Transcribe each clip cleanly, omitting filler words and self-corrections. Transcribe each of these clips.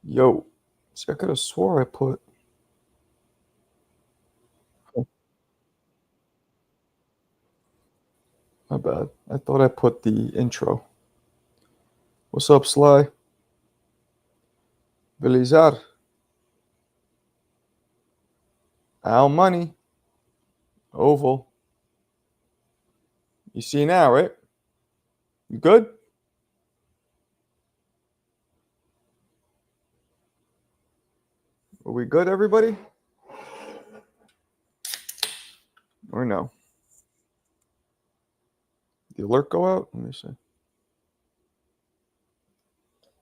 Yo, see, I could have swore I put. Oh, my bad. I thought I put the intro. What's up, Sly? Belizar. Al Money. Oval. You see now, right? You good? Are we good, everybody? Or no? The alert go out? Let me see.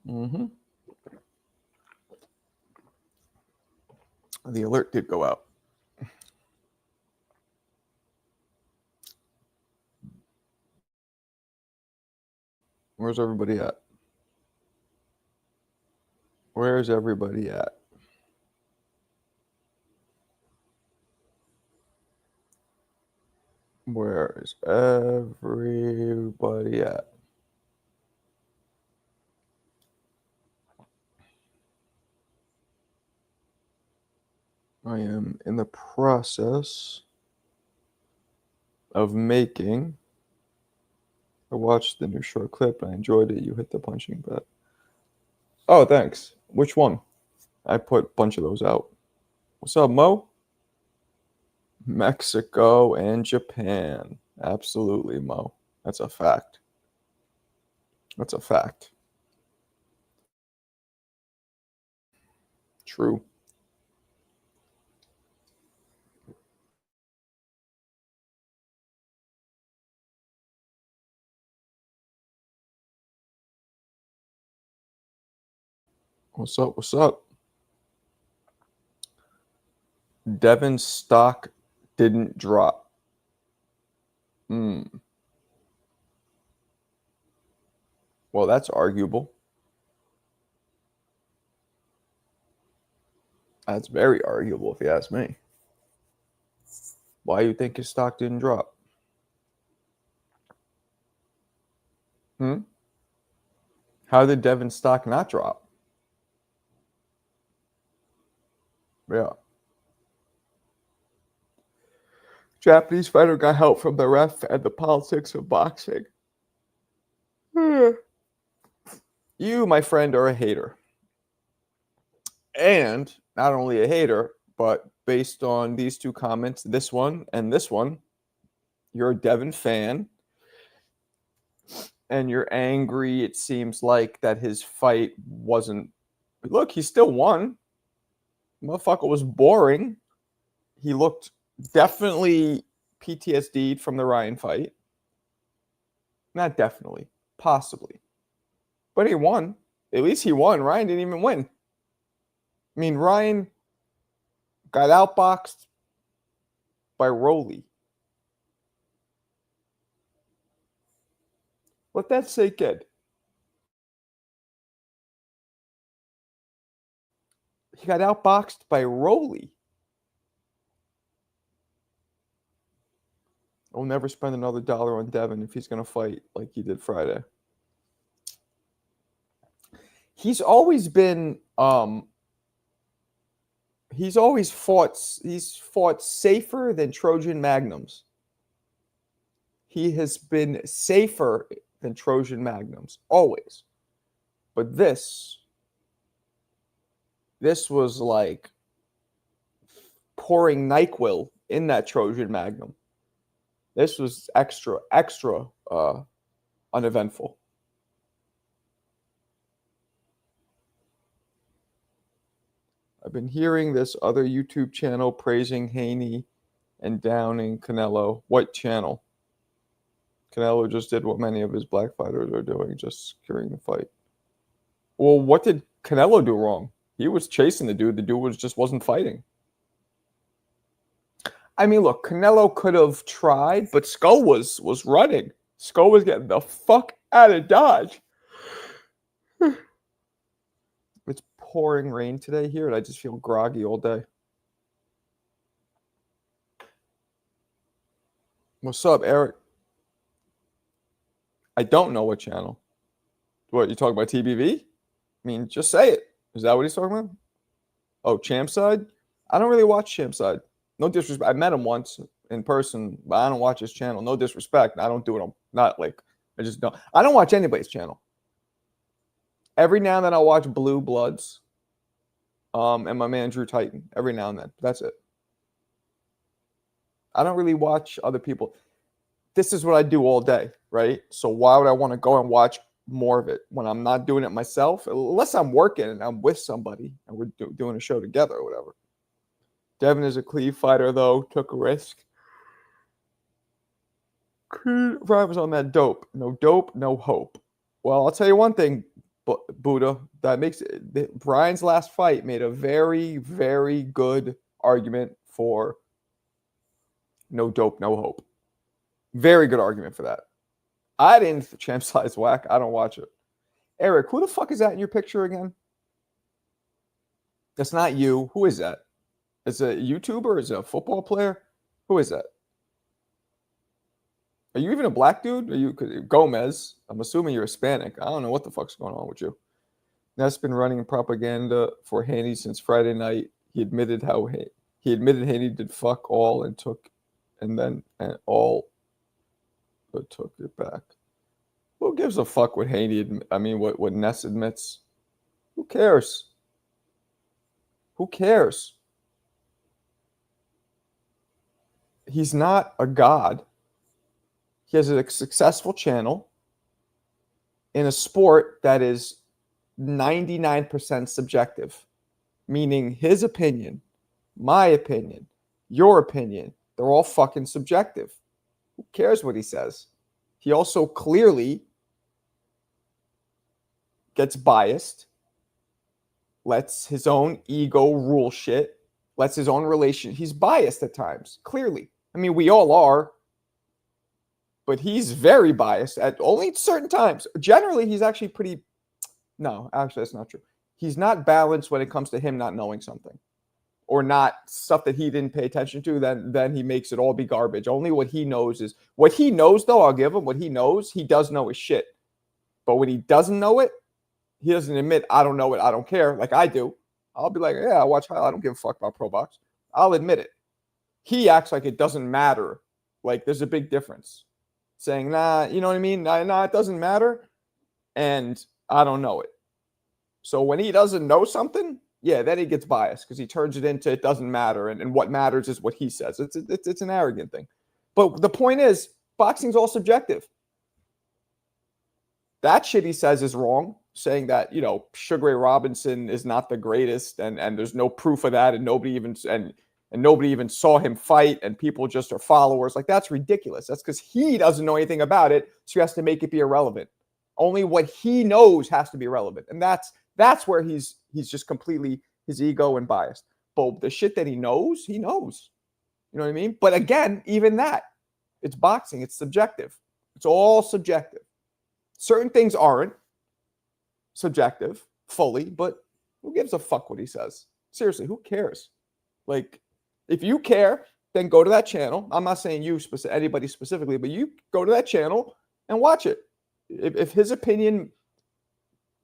Mm-hmm. The alert did go out. Where's everybody at? Where's everybody at? Where is everybody at? I am in the process of making. I watched the new short clip and I enjoyed it. You hit the punching bag. Oh, thanks. Which one? I put a bunch of those out. What's up, Mo? Mexico and Japan. Absolutely, Mo. That's a fact. That's a fact. True. What's up? What's up? Devin stock didn't drop. Well, that's arguable. That's very arguable if you ask me. Why do you think his stock didn't drop? How did Devin's stock not drop? Yeah. Japanese fighter got help from the ref and the politics of boxing. You, my friend, are a hater. And not only a hater, but based on these two comments, this one and this one, you're a Devin fan and you're angry. It seems like that his fight wasn't. Look, he still won. Motherfucker was boring. He looked definitely PTSD'd from the Ryan fight. Not definitely, possibly. But he won. At least he won. Ryan didn't even win. I mean, Ryan got outboxed by Rolly. Let that sink in. He got outboxed by Rolly. I'll never spend another dollar on Devin if he's going to fight like he did Friday. He's always been he's fought safer than Trojan Magnums. He has been safer than Trojan Magnums always. But this was like pouring NyQuil in that Trojan Magnum. This was extra uneventful. I've been hearing this other YouTube channel praising Haney and downing Canelo. What channel? Canelo just did what many of his black fighters are doing, just securing the fight. Well, what did Canelo do wrong? He was chasing the dude. The dude just wasn't fighting. I mean, look, Canelo could have tried, but Skull was running. Skull was getting the fuck out of Dodge. It's pouring rain today here, and I just feel groggy all day. What's up, Eric? I don't know what channel. What, you talking about TBV? I mean, just say it. Is that what he's talking about? Oh, Champside? I don't really watch Champside. No disrespect. I met him once in person, but I don't watch his channel. No disrespect. I don't do it. I'm not like, I just don't. I don't watch anybody's channel. Every now and then I'll watch Blue Bloods and my man Drew Titan. Every now and then. That's it. I don't really watch other people. This is what I do all day, right? So why would I want to go and watch more of it when I'm not doing it myself? Unless I'm working and I'm with somebody and we're doing a show together or whatever. Devin is a clean fighter, though. Took a risk. Ryan was on that dope. No dope, no hope. Well, I'll tell you one thing, Buddha. That makes it, Brian's last fight made a very, very good argument for no dope, no hope. Very good argument for that. I didn't champ size whack. I don't watch it. Eric, who the fuck is that in your picture again? That's not you. Who is that? Is it a YouTuber? Is it a football player? Who is that? Are you even a black dude? Are you Gomez? I'm assuming you're Hispanic. I don't know what the fuck's going on with you. That's been running propaganda for Haney since Friday night. He admitted Haney did fuck all and took but took it back. Who gives a fuck what Haney? I mean, what Ness admits? Who cares? Who cares? He's not a god. He has a successful channel in a sport that is 99% subjective, meaning his opinion, my opinion, your opinion, they're all fucking subjective. Who cares what he says? He also clearly gets biased, lets his own ego rule shit, lets his own relation. He's biased at times, clearly. I mean, we all are, but he's very biased at only certain times. Generally, he's actually pretty. No, actually, that's not true. He's not balanced when it comes to him not knowing something or not stuff that he didn't pay attention to. Then he makes it all be garbage. Only what he knows is what he knows, though. I'll give him what he knows. He does know his shit. But when he doesn't know it, he doesn't admit, I don't know it. I don't care. Like I do. I'll be like, yeah, I watch highlights. I don't give a fuck about Pro Box. I'll admit it. He acts like it doesn't matter. Like there's a big difference. Saying, nah, you know what I mean? Nah, it doesn't matter. And I don't know it. So when he doesn't know something, yeah, then he gets biased because he turns it into it doesn't matter. And what matters is what he says. It's an arrogant thing. But the point is, boxing's all subjective. That shit he says is wrong. Saying that, you know, Sugar Ray Robinson is not the greatest and there's no proof of that and nobody even saw him fight and people just are followers. Like that's ridiculous. That's because he doesn't know anything about it, so he has to make it be irrelevant. Only what he knows has to be relevant. And that's where he's just completely his ego and biased. But the shit that he knows. You know what I mean? But again, even that, it's boxing, it's subjective. It's all subjective. Certain things aren't subjective fully, but who gives a fuck what he says? Seriously, who cares? Like, if you care, then go to that channel. I'm not saying you, anybody specifically, but you go to that channel and watch it. If his opinion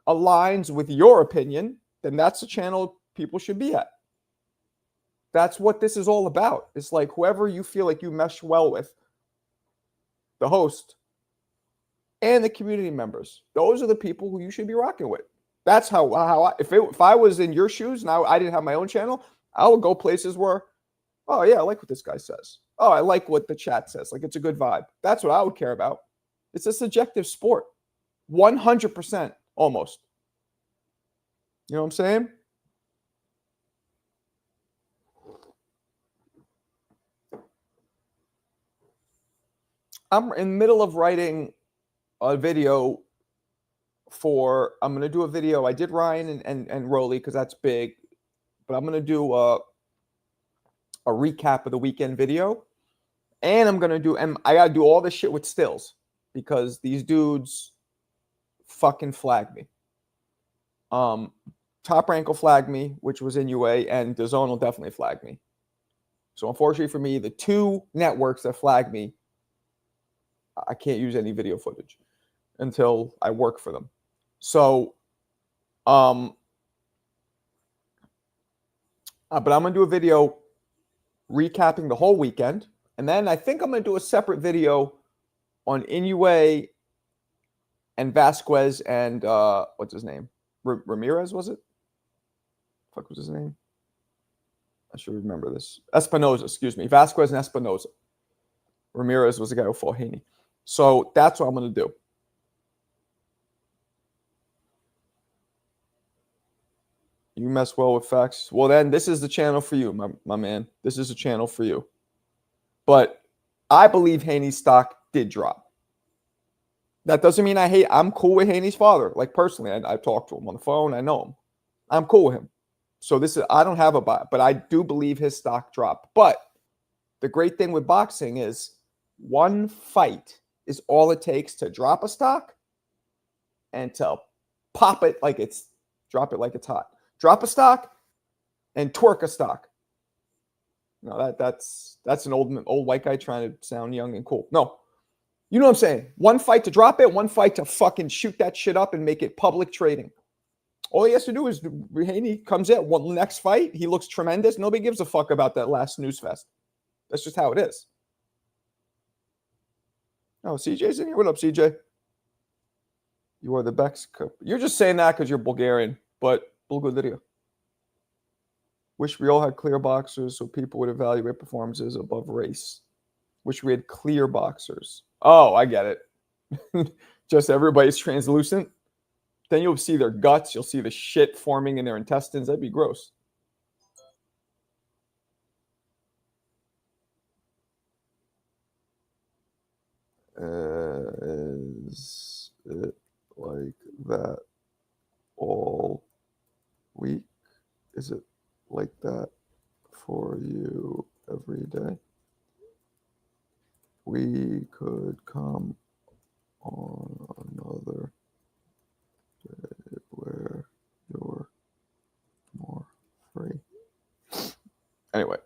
aligns with your opinion, then that's the channel people should be at. That's what this is all about. It's like whoever you feel like you mesh well with, the host and the community members, those are the people who you should be rocking with. That's how if I was in your shoes and I didn't have my own channel, I would go places where, oh yeah, I like what this guy says. Oh, I like what the chat says. Like it's a good vibe. That's what I would care about. It's a subjective sport. 100% almost. You know what I'm saying? I'm in the middle of writing a video I'm going to do a video. I did Ryan and Rolly because that's big, but I'm going to do a recap of the weekend video. And I got to do all this shit with stills because these dudes fucking flagged me. Top Rank will flag me, which was Inoue, and DAZN will definitely flag me. So unfortunately for me, the two networks that flagged me, I can't use any video footage until I work for them. So But I'm going to do a video recapping the whole weekend. And then I think I'm going to do a separate video on Inoue and Vasquez and what's his name? Ramirez, was it? Fuck was his name? I should remember this. Espinoza, excuse me. Vasquez and Espinoza. Ramirez was the guy who fought Haney. So that's what I'm going to do. You mess well with facts. Well, then this is the channel for you, my man. This is a channel for you. But I believe Haney's stock did drop. That doesn't mean I hate. I'm cool with Haney's father. Like personally, I talked to him on the phone. I know him. I'm cool with him. So this is, I don't have a buy, but I do believe his stock dropped. But the great thing with boxing is one fight is all it takes to drop a stock and to pop it like it's, drop it like it's hot. Drop a stock and twerk a stock. No, that's an old white guy trying to sound young and cool. No, you know what I'm saying? One fight to drop it, one fight to fucking shoot that shit up and make it public trading. All he has to do is Haney comes in, next fight, he looks tremendous. Nobody gives a fuck about that last snooze fest. That's just how it is. Oh, CJ's in here. What up, CJ? You are the best. You're just saying that because you're Bulgarian, but Bulgaria. Wish we all had clear boxers so people would evaluate performances above race. Wish we had clear boxers. Oh, I get it. Just everybody's translucent. Then you'll see their guts. You'll see the shit forming in their intestines. That'd be gross. Is it like that all week? Is it like that for you every day? We could come on another day where you're more free. Anyway.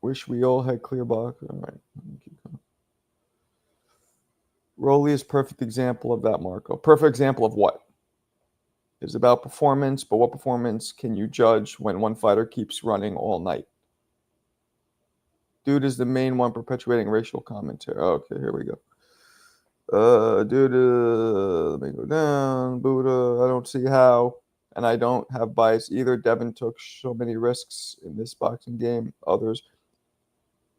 Wish we all had clear box. All right. Keep going. Rolly is perfect example of that, Marco. Perfect example of what? It's about performance, but what performance can you judge when one fighter keeps running all night? Dude is the main one perpetuating racial commentary. Okay, here we go. Dude, let me go down. Buddha, I don't see how. And I don't have bias either. Devin took so many risks in this boxing game. Others.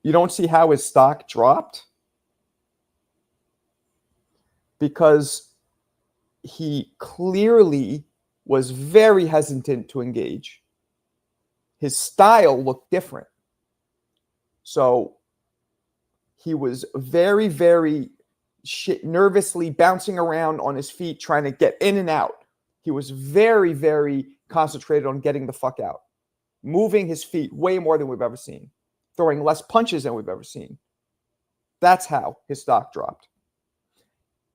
You don't see how his stock dropped? Because he clearly was very hesitant to engage. His style looked different. So he was very, very nervously bouncing around on his feet, trying to get in and out. He was very, very concentrated on getting the fuck out, moving his feet way more than we've ever seen, throwing less punches than we've ever seen. That's how his stock dropped.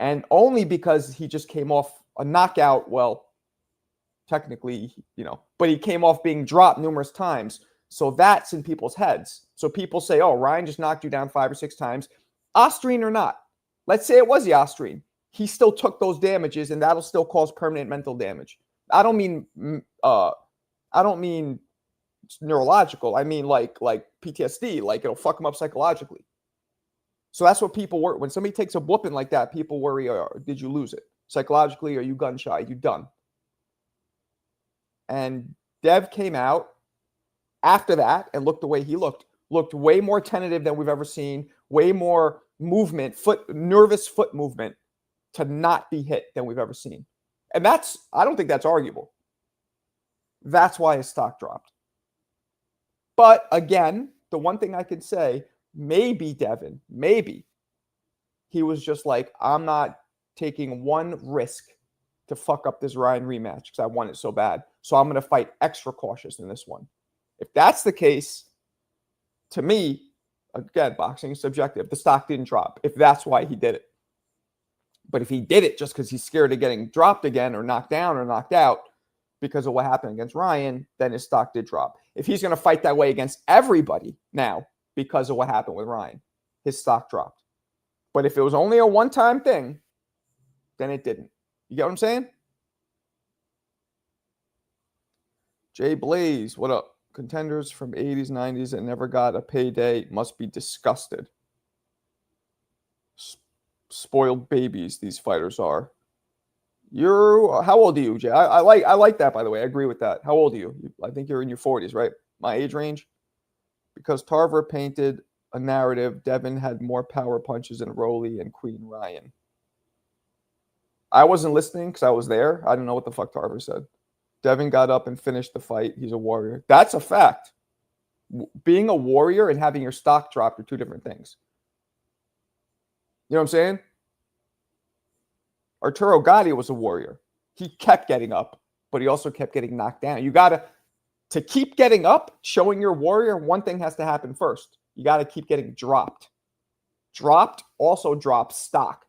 And only because he just came off a knockout, well, technically, but he came off being dropped numerous times. So that's in people's heads. So people say, oh, Ryan just knocked you down 5 or 6 times. Austrian or not. Let's say it was the Austrian. He still took those damages, and that'll still cause permanent mental damage. I don't mean neurological. I mean like PTSD. Like it'll fuck him up psychologically. So that's what people worry. When somebody takes a whooping like that, people worry, did you lose it? Psychologically, are you gun shy? You done? And Dev came out after that and looked the way he looked way more tentative than we've ever seen, way more movement, nervous foot movement to not be hit than we've ever seen. And I don't think that's arguable. That's why his stock dropped. But again, the one thing I could say, maybe Devin, maybe he was just like, I'm not taking one risk to fuck up this Ryan rematch because I want it so bad. So I'm going to fight extra cautious in this one. If that's the case, to me, again, boxing is subjective. The stock didn't drop if that's why he did it. But if he did it just because he's scared of getting dropped again or knocked down or knocked out because of what happened against Ryan, then his stock did drop. If he's going to fight that way against everybody now because of what happened with Ryan, his stock dropped. But if it was only a one-time thing, then it didn't. You get what I'm saying? Jay Blaze, what up? Contenders from 80s, 90s that never got a payday must be disgusted. Spoiled babies, these fighters are. How old are you, Jay? I like that, by the way. I agree with that. How old are you? I think you're in your 40s, right? My age range. Because Tarver painted a narrative, Devin had more power punches than Rolly and Queen Ryan. I wasn't listening because I was there. I don't know what the fuck Tarver said. Devin got up and finished the fight. He's a warrior. That's a fact. Being a warrior and having your stock dropped are two different things. You know what I'm saying? Arturo Gatti was a warrior. He kept getting up, but he also kept getting knocked down. You got to keep getting up, showing you're a warrior, one thing has to happen first. You got to keep getting dropped. Dropped also drops stock.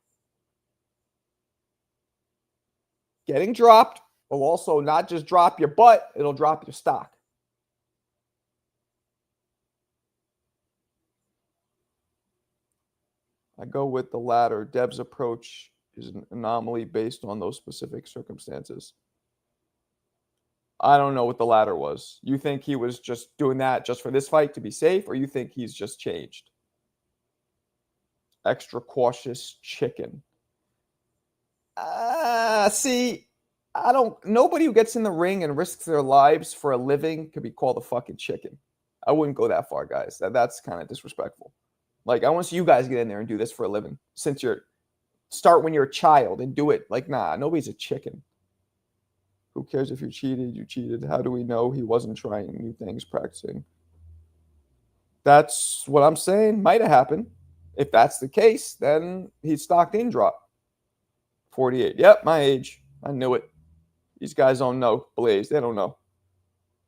Getting dropped will also not just drop your butt, it'll drop your stock. I go with the latter. Dev's approach is an anomaly based on those specific circumstances. I don't know what the latter was. You think he was just doing that just for this fight to be safe, or you think he's just changed? Extra cautious chicken. See, nobody who gets in the ring and risks their lives for a living could be called a fucking chicken. I wouldn't go that far, guys. That's kind of disrespectful. Like, I want to see you guys get in there and do this for a living. Start when you're a child and do it. Like, nah, nobody's a chicken. Who cares if you cheated? You cheated. How do we know he wasn't trying new things, practicing? That's what I'm saying. Might have happened. If that's the case, then he's stock didn't drop. 48. Yep, my age. I knew it. These guys don't know. Blaze, they don't know.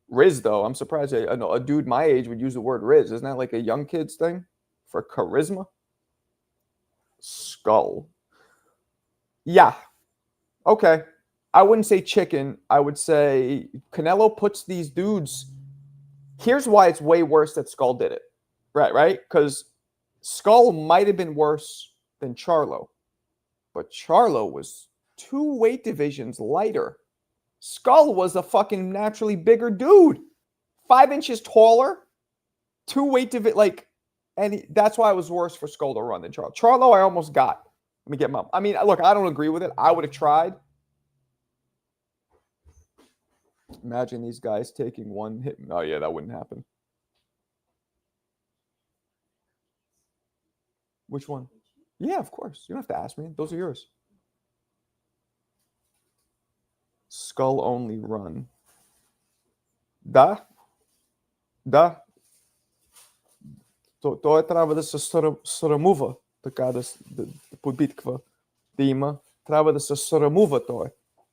Riz, though, I'm surprised a dude my age would use the word Riz. Isn't that like a young kid's thing? For charisma? Skull. Yeah. Okay. I wouldn't say chicken. I would say Canelo puts these dudes. Here's why it's way worse that Skull did it. Right? Because Skull might have been worse than Charlo. But Charlo was 2 weight divisions lighter. Skull was a fucking naturally bigger dude. 5 inches taller. 2 weight division. That's why it was worse for Skull to run than Charlo. Charlo, I almost got. Let me get my. I mean, look, I don't agree with it. I would have tried. Imagine these guys taking one hit. Oh, yeah, that wouldn't happen. Which one? Yeah, of course. You don't have to ask me. Those are yours. Skull only run. Da. То трябва да се срамува, така да подбитква да има. Трябва да се срамува той,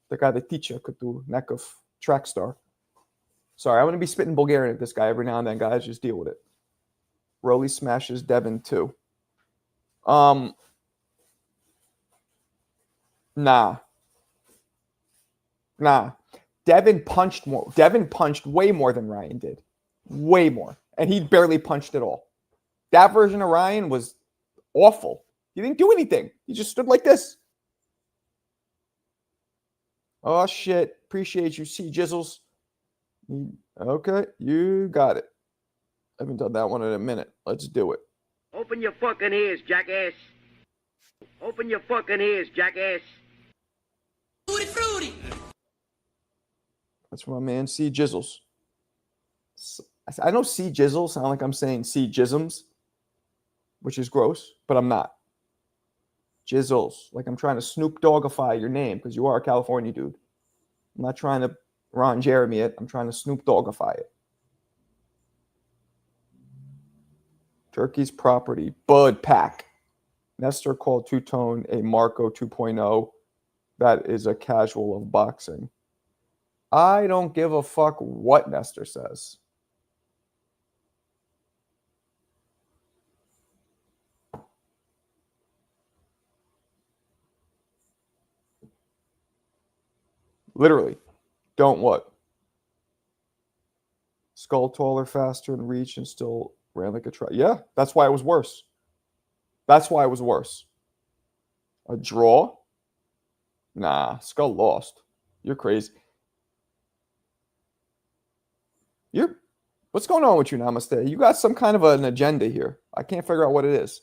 така да тича като някакъв track star. Sorry, I'm going to be spitting Bulgarian at this guy every now and then, guys. Just deal with it. Rolly smashes Devin too. Nah. Devin punched more. Devin punched way more than Ryan did. Way more. And he barely punched at all. That version of Ryan was awful. He didn't do anything. He just stood like this. Oh, shit. Appreciate you, C. Jizzles. Okay, you got it. I haven't done that one in a minute. Let's do it. Open your fucking ears, jackass. Open your fucking ears, jackass. Fruity. That's from my man, C. Jizzles. I know C. Jizzles sound like I'm saying C. Jisms, which is gross, but I'm not. Jizzles. Like I'm trying to Snoop Doggify your name because you are a California dude. I'm not trying to Ron Jeremy it. I'm trying to Snoop Doggify it. Turkey's property. Bud Pack. Nestor called Two-Tone a Marco 2.0. That is a casual of boxing. I don't give a fuck what Nestor says. Literally. Don't what? Skull taller, faster, and reach, and still ran like a truck. Yeah, that's why it was worse. That's why it was worse. A draw? Nah, Skull lost. You're crazy. What's going on with you, Namaste? You got some kind of an agenda here. I can't figure out what it is.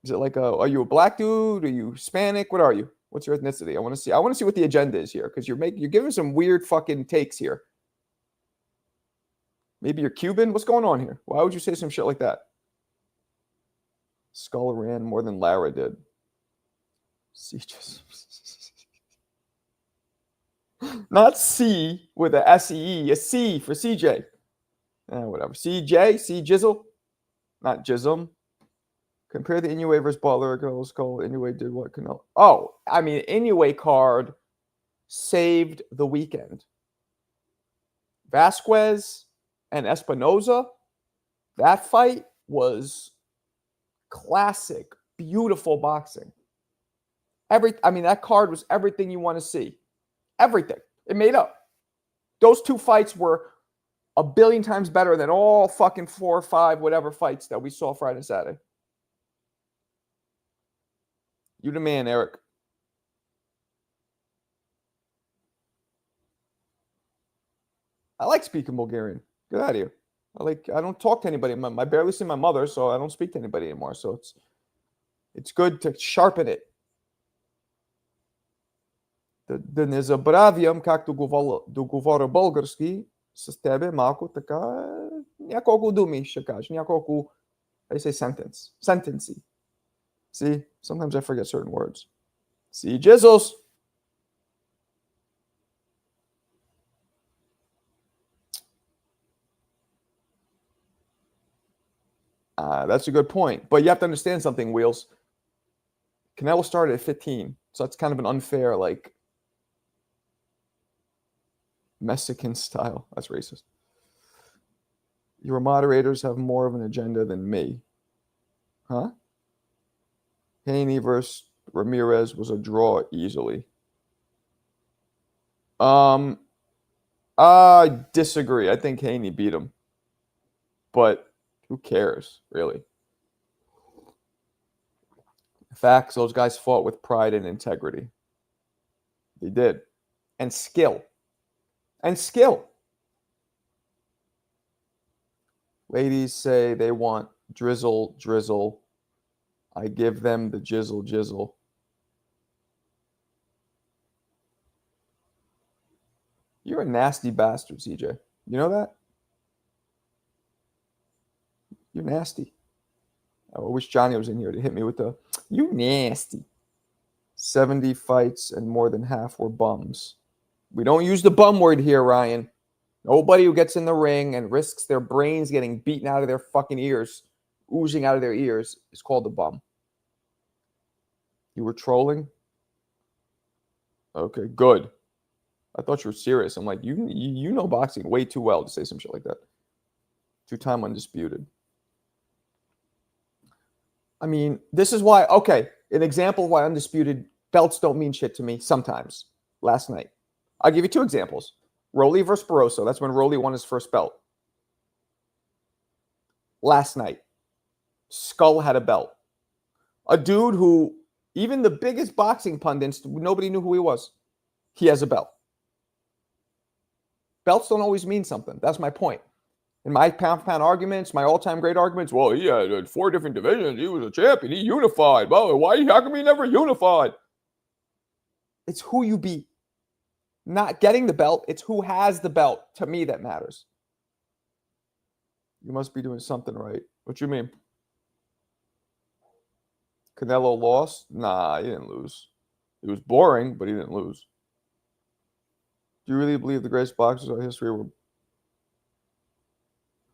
Is it like are you a black dude? Are you Hispanic? What are you? What's your ethnicity? I want to see what the agenda is here, because you're giving some weird fucking takes here. Maybe you're Cuban? What's going on here? Why would you say some shit like that? Skull ran more than Lara did. See, just not C with a S-E-E, a C for CJ. Whatever. CJ, C Jizzle, not Jism. Compare the Inoue versus Butler. Skull. Inoue did what Canelo. Oh, I mean, Inoue card saved the weekend. Vasquez and Espinoza, that fight was classic, beautiful boxing. That card was everything you want to see. Everything. It made up. Those two fights were a billion times better than all fucking 4 or 5 whatever fights that we saw Friday and Saturday. You the man, Eric. I like speaking Bulgarian. Get out of here. I don't talk to anybody. I barely see my mother, so I don't speak to anybody anymore. So it's good to sharpen it. Да не забравям, както говоря български, с тебе малко така, няколко думи ще кажа, няколко, I say sentency. See, sometimes I forget certain words. See, Jizzles. That's a good point. But you have to understand something, Wheels. Canelo started at 15, so that's kind of an unfair, like, Mexican style. That's racist. Your moderators have more of an agenda than me. Huh? Haney versus Ramirez was a draw easily. I disagree. I think Haney beat him. But who cares, really? Facts, those guys fought with pride and integrity. They did. And skill. Ladies say they want drizzle. I give them the jizzle. You're a nasty bastard, CJ. You know that? You're nasty. I wish Johnny was in here to hit me with you nasty. 70 fights and more than half were bums. We don't use the bum word here, Ryan. Nobody who gets in the ring and risks their brains getting beaten out of their fucking ears, oozing out of their ears, is called a bum. You were trolling? Okay, good. I thought you were serious. I'm like, you know boxing way too well to say some shit like that. 2-time undisputed. I mean, this is why, okay, an example of why undisputed belts don't mean shit to me sometimes. Last night. I'll give you 2 examples. Rolly versus Barroso. That's when Rolly won his first belt. Last night. Skull had a belt. A dude who, even the biggest boxing pundits, nobody knew who he was. He has a belt. Belts don't always mean something. That's my point. In my pound-for-pound arguments, my all-time great arguments, well, he had 4 different divisions. He was a champion. He unified. Well, how come he never unified? It's who you beat. Not getting the belt. It's who has the belt. To me, that matters. You must be doing something right. What you mean? Canelo lost? Nah, he didn't lose. It was boring, but he didn't lose. Do you really believe the greatest boxers of history were...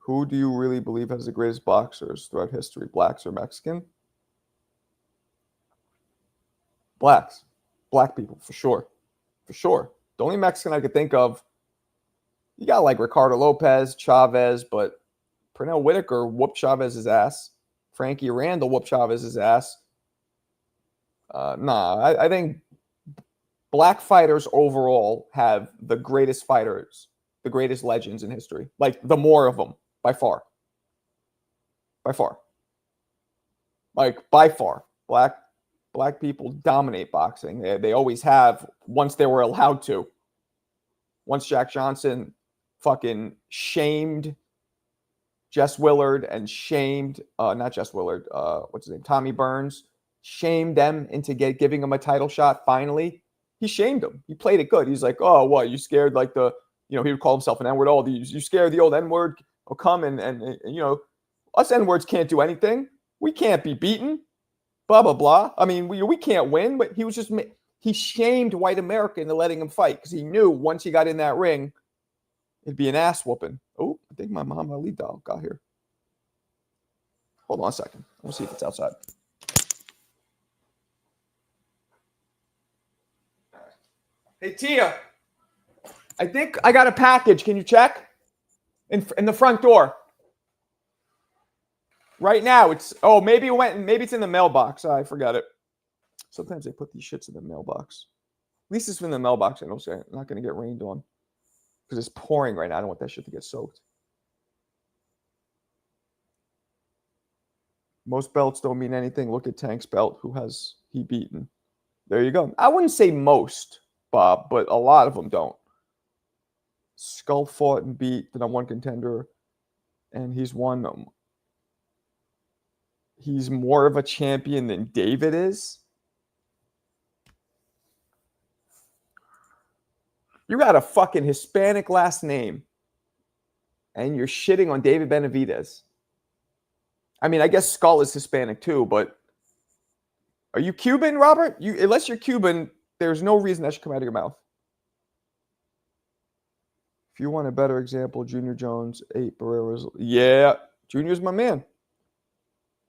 Who do you really believe has the greatest boxers throughout history? Blacks or Mexican? Blacks. Black people, for sure. For sure. The only Mexican I could think of, you got like Ricardo Lopez, Chavez, but Pernell Whitaker whooped Chavez's ass. Frankie Randall whooped Chavez's ass. I think black fighters overall have the greatest fighters, the greatest legends in history. Like, the more of them, by far. By far. Like, by far. Black people dominate boxing. They always have, once they were allowed to. Once Jack Johnson fucking shamed Jess Willard and shamed, not Jess Willard, what's his name? Tommy Burns, shamed them into giving him a title shot finally. He shamed him. He played it good. He's like, oh, what? You scared like the, he would call himself an N-word. Oh, you scared the old N-word will come and us N-words can't do anything. We can't be beaten. Blah, blah, blah. I mean, we can't win, but he shamed white America into letting him fight because he knew once he got in that ring, it'd be an ass whooping. Oh, I think my Muhammad Ali doll got here. Hold on a second. We'll see if it's outside. Hey, Tia, I think I got a package. Can you check? In the front door. Right now, maybe it's in the mailbox. I forgot it. Sometimes they put these shits in the mailbox. At least it's in the mailbox. I know I'm not going to get rained on because it's pouring right now. I don't want that shit to get soaked. Most belts don't mean anything. Look at Tank's belt. Who has he beaten? There you go. I wouldn't say most, Bob, but a lot of them don't. Skull fought and beat the #1 contender, and he's won them. He's more of a champion than David is. You got a fucking Hispanic last name, and you're shitting on David Benavidez. I mean, I guess Skull is Hispanic too, but are you Cuban, Robert? Unless you're Cuban, there's no reason that should come out of your mouth. If you want a better example, Junior Jones, 8 Barreras. Yeah, Junior's my man.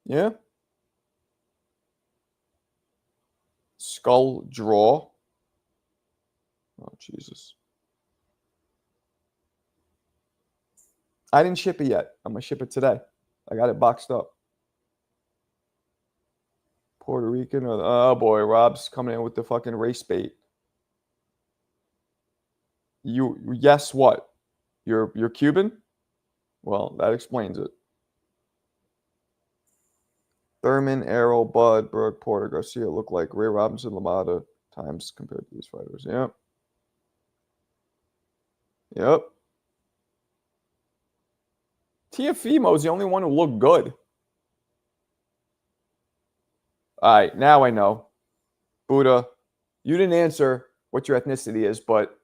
Yeah. Skull draw. Oh, Jesus. I didn't ship it yet. I'm going to ship it today. I got it boxed up. Puerto Rican. Oh, boy. Rob's coming in with the fucking race bait. Yes, what? You're Cuban? Well, that explains it. Thurman, Errol, Bud, Burke, Porter, Garcia look like Ray Robinson, Lamada times compared to these fighters. Yep. Yep. Teofimo is the only one who looked good. All right, now I know. Buddha, you didn't answer what your ethnicity is, but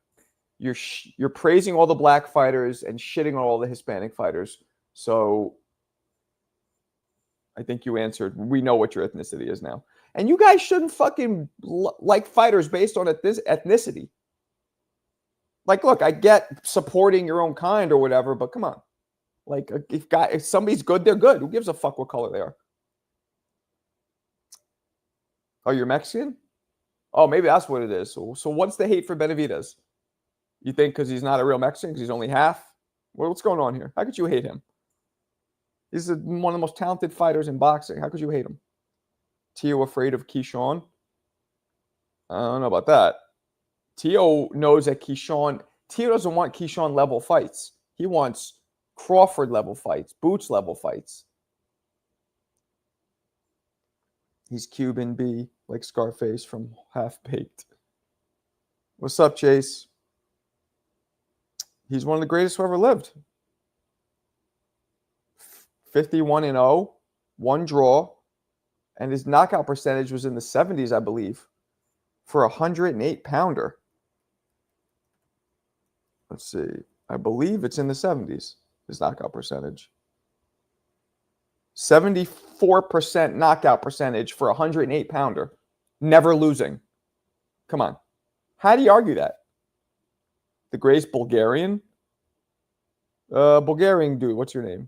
you're praising all the black fighters and shitting on all the Hispanic fighters. So I think you answered. We know what your ethnicity is now. And you guys shouldn't fucking like fighters based on ethnicity. Like, look, I get supporting your own kind or whatever, but come on. Like, if somebody's good, they're good. Who gives a fuck what color they are? Oh, you're Mexican? Oh, maybe that's what it is. So what's the hate for Benavidez? You think because he's not a real Mexican, because he's only half? What's going on here? How could you hate him? He's one of the most talented fighters in boxing. How could you hate him? Tio afraid of Keyshawn? I don't know about that. Tio knows that Tio doesn't want Keyshawn level fights. He wants Crawford level fights, Boots level fights. He's Cuban B, like Scarface from Half Baked. What's up, Chase? He's one of the greatest who ever lived. 51-0, 1 draw, and his knockout percentage was in the 70s, I believe, for a 108-pounder. Let's see. I believe it's in the 70s, his knockout percentage. 74% knockout percentage for a 108-pounder. Never losing. Come on. How do you argue that? The greatest Bulgarian? Bulgarian dude, what's your name?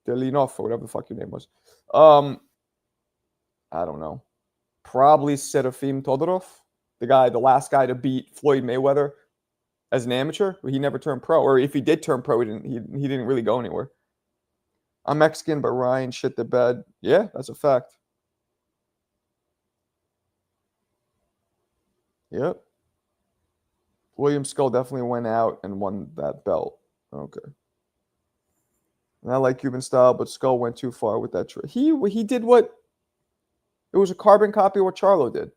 Delinov, or whatever the fuck your name was. I don't know. Probably Serafim Todorov, the last guy to beat Floyd Mayweather as an amateur. He never turned pro, or if he did turn pro, he didn't really go anywhere. I'm Mexican, but Ryan shit the bed. Yeah, that's a fact. Yep. William Skull definitely went out and won that belt. Okay. And I like Cuban style, but Skull went too far with that. He did what? It was a carbon copy of what Charlo did.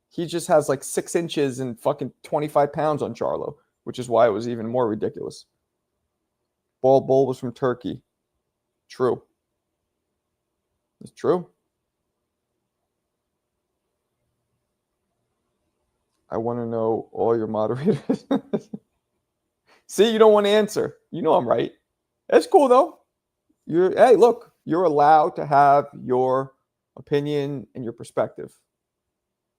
He just has like 6 inches and fucking 25 pounds on Charlo. which is why it was even more ridiculous. Bald Bull was from Turkey. True. It's true. I want to know all your moderators. See, you don't want to answer. You know I'm right. That's cool, though. Hey, look, you're allowed to have your opinion and your perspective.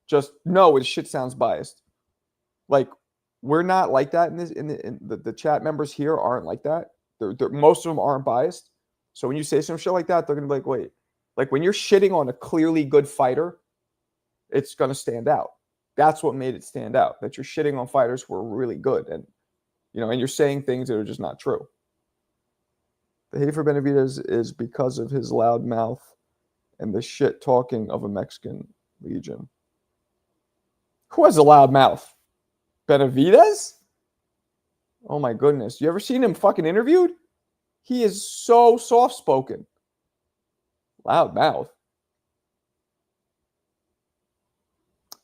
Just know it shit sounds biased. Like, we're not like that in the chat members here aren't like that. Most of them aren't biased. So when you say some shit like that, they're going to be like, wait. Like, when you're shitting on a clearly good fighter, it's going to stand out. That's what made it stand out, that you're shitting on fighters who are really good. And, and you're saying things that are just not true. The hate for Benavidez is because of his loud mouth and the shit talking of a Mexican legion. Who has a loud mouth? Benavidez? Oh my goodness. You ever seen him fucking interviewed? He is so soft-spoken. Loud mouth.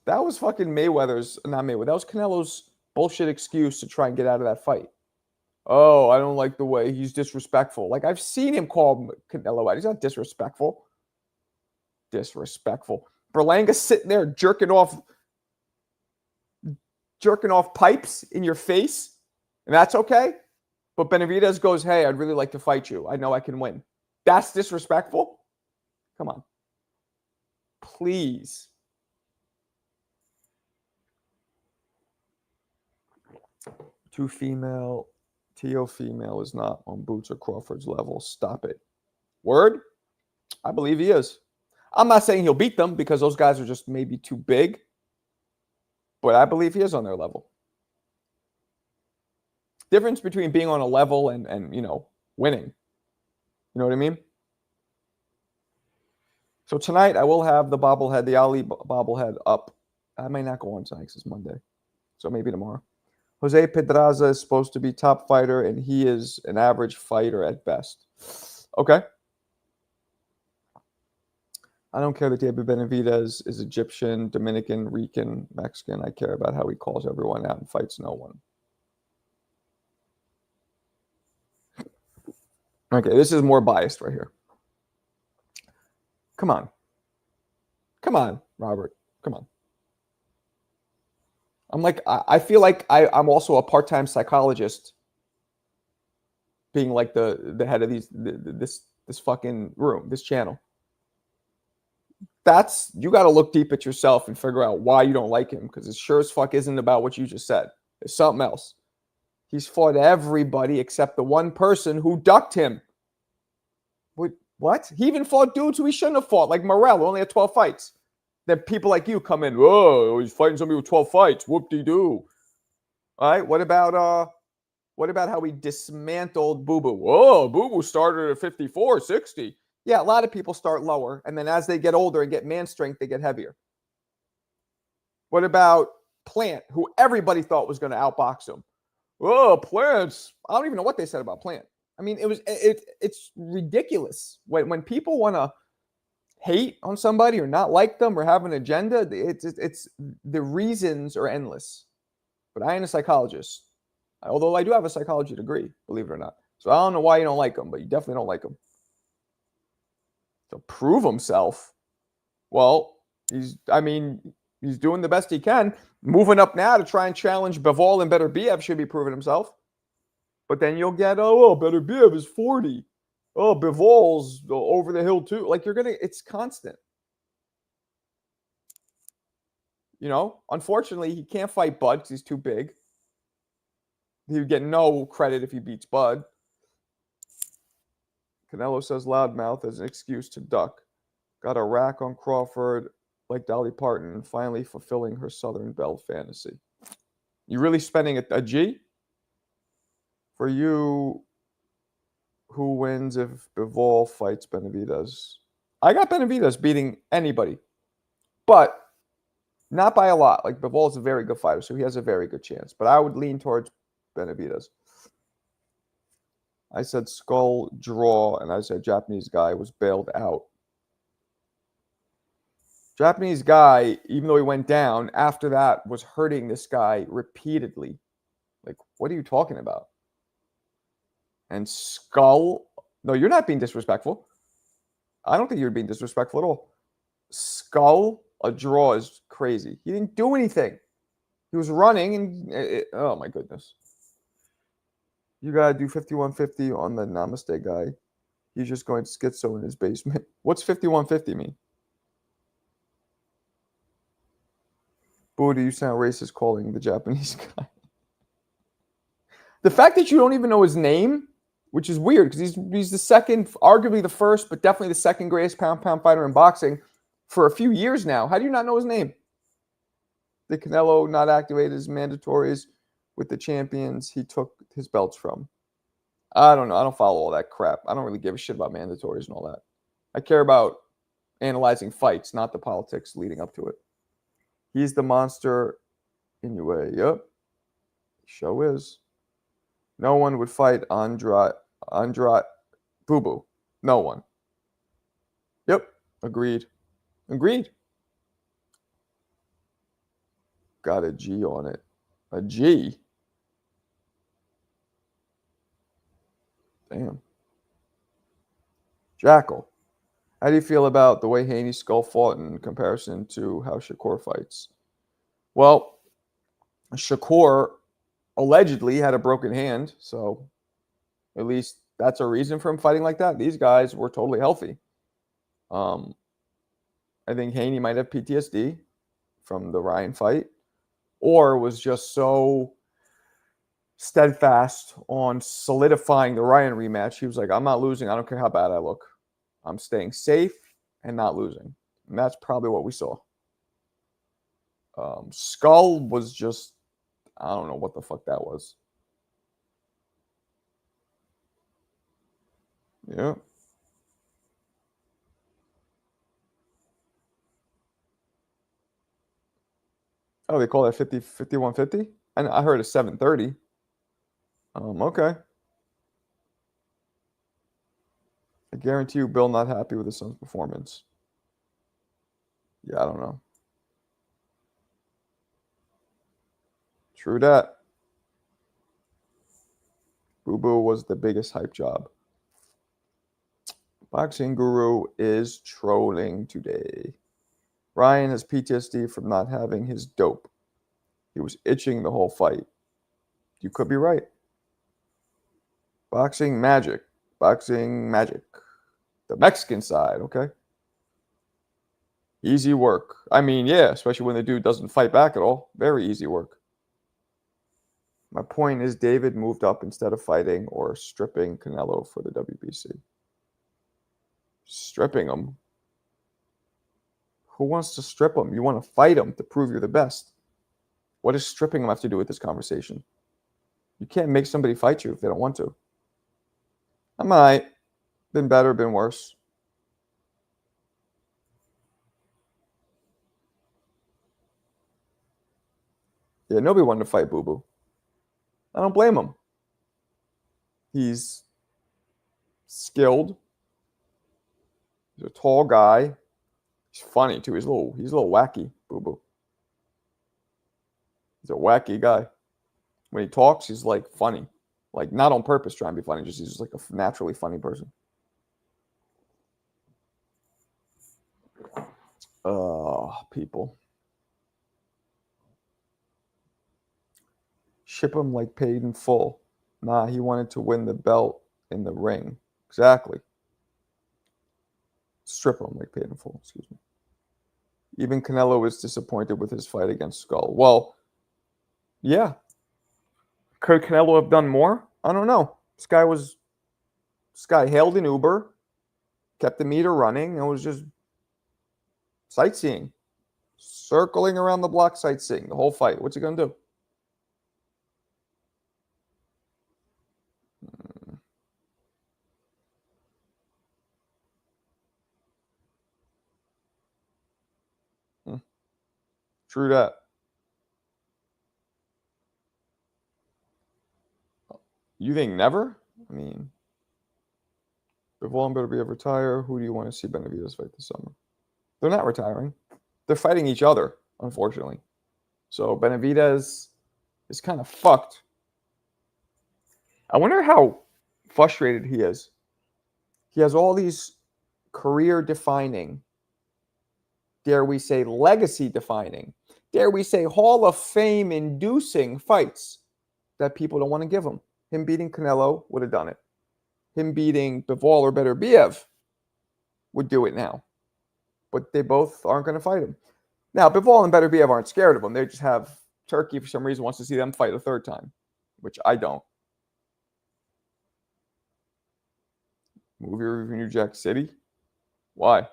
That was fucking not Mayweather. That was Canelo's bullshit excuse to try and get out of that fight. Oh, I don't like the way he's disrespectful. Like, I've seen him call Canelo out. He's not disrespectful. Disrespectful. Berlanga sitting there jerking off pipes in your face, and that's okay. But Benavidez goes, hey, I'd really like to fight you. I know I can win. That's disrespectful? Come on. Please. Teofimo is not on Boots or Crawford's level. Stop it. Word? I believe he is. I'm not saying he'll beat them because those guys are just maybe too big. But I believe he is on their level. Difference between being on a level and winning. You know what I mean? So tonight I will have the bobblehead, the Ali bobblehead up. I may not go on tonight because it's Monday. So maybe tomorrow. Jose Pedraza is supposed to be top fighter, and he is an average fighter at best. Okay. I don't care that David Benavidez is Egyptian, Dominican, Rican, Mexican. I care about how he calls everyone out and fights no one. Okay, this is more biased right here. Come on. Come on, Robert. Come on. I feel like I'm also a part-time psychologist, being like the head of this fucking room, this channel. You got to look deep at yourself and figure out why you don't like him, because it sure as fuck isn't about what you just said. It's something else. He's fought everybody except the one person who ducked him. What? He even fought dudes who he shouldn't have fought, like Morrell, who only had 12 fights. Then people like you come in, oh, he's fighting somebody with 12 fights. Whoop-de-doo. All right, what about how we dismantled Boo Boo? Whoa, Boo Boo started at 54, 60. Yeah, a lot of people start lower, and then as they get older and get man strength, they get heavier. What about Plant, who everybody thought was going to outbox him? Oh, Plant's. I don't even know what they said about Plant. I mean, it's ridiculous. When people want to hate on somebody or not like them or have an agenda, it's the reasons are endless. But I ain't a psychologist, although I do have a psychology degree, believe it or not. So I don't know why you don't like him, but you definitely don't like him. To prove himself, well, he's doing the best he can. Moving up now to try and challenge Bivol and Beterbiev should be proving himself. But then you'll get, Beterbiev is 40. Oh, Bivol's over the hill too. Like, it's constant. Unfortunately, he can't fight Bud because he's too big. He would get no credit if he beats Bud. Canelo says loudmouth as an excuse to duck. Got a rack on Crawford like Dolly Parton and finally fulfilling her Southern Belle fantasy. You really spending a G? For you, who wins if Bivol fights Benavidez? I got Benavidez beating anybody, but not by a lot. Like, Bivol's a very good fighter, so he has a very good chance. But I would lean towards Benavidez. I said skull draw, and I said Japanese guy was bailed out. Japanese guy, even though he went down, after that was hurting this guy repeatedly. Like, what are you talking about? And Skull, no, you're not being disrespectful. I don't think you're being disrespectful at all. Skull, a draw is crazy. He didn't do anything. He was running, and oh my goodness. You gotta do 5150 on the Namaste guy. He's just going schizo in his basement. What's 5150 mean? Buddha, you sound racist calling the Japanese guy. The fact that you don't even know his name, which is weird because he's the second, arguably the first, but definitely the second greatest pound fighter in boxing for a few years now. How do you not know his name? Did Canelo not activate his mandatories with the champions he took his belts from? I don't know. I don't follow all that crap. I don't really give a shit about mandatories and all that. I care about analyzing fights, not the politics leading up to it. He's the monster Inoue. Yep. Show is. No one would fight Andrade Boo-Boo. No one. Yep. Agreed. Got a G on it. A G? Damn. Jackal. How do you feel about the way Haney Skull fought in comparison to how Shakur fights? Well, Shakur allegedly had a broken hand, so at least that's a reason for him fighting like that. These guys were totally healthy. I think Haney might have PTSD from the Ryan fight, or was just so steadfast on solidifying the Ryan rematch. He was like, I'm not losing. I don't care how bad I look. I'm staying safe and not losing. And that's probably what we saw. Skull was just, I don't know what the fuck that was. Yeah. Oh, they call that 5150? And I heard a 730. Okay. I guarantee you Bill not happy with his son's performance. Yeah, I don't know. True that. Boo-Boo was the biggest hype job. Boxing Guru is trolling today. Ryan has PTSD from not having his dope. He was itching the whole fight. You could be right. Boxing magic. The Mexican side, okay? Easy work. I mean, yeah, especially when the dude doesn't fight back at all. Very easy work. My point is David moved up instead of fighting or stripping Canelo for the WBC. Stripping him? Who wants to strip him? You want to fight him to prove you're the best. What does stripping him have to do with this conversation? You can't make somebody fight you if they don't want to. I might. Been better, been worse. Yeah, nobody wanted to fight Boo-Boo. I don't blame him. He's skilled. He's a tall guy. He's funny too. He's a little wacky, Boo-Boo. He's a wacky guy. When he talks, he's like funny. Like not on purpose trying to be funny, he's just like a naturally funny person. People. Ship him like paid in full. Nah, he wanted to win the belt in the ring. Exactly. Strip him like paid in full, excuse me. Even Canelo was disappointed with his fight against Skull. Well, yeah. Could Canelo have done more? I don't know. This guy hailed an Uber, kept the meter running, and was just sightseeing. Circling around the block sightseeing the whole fight. What's he going to do? True that. You think never? I mean, if Bivol better be a retire, who do you want to see Benavidez fight this summer? They're not retiring. They're fighting each other, unfortunately. So Benavidez is kind of fucked I wonder how frustrated he is. He has all these career-defining, dare we say legacy-defining, dare we say Hall of Fame-inducing fights that people don't want to give him. Him beating Canelo would have done it. Him beating Bivol or Beterbiev would do it now. But they both aren't going to fight him. Now, Bivol and Beterbiev aren't scared of him. They just have Turkey, for some reason, wants to see them fight a third time, which I don't. Movie review New Jack City? Why?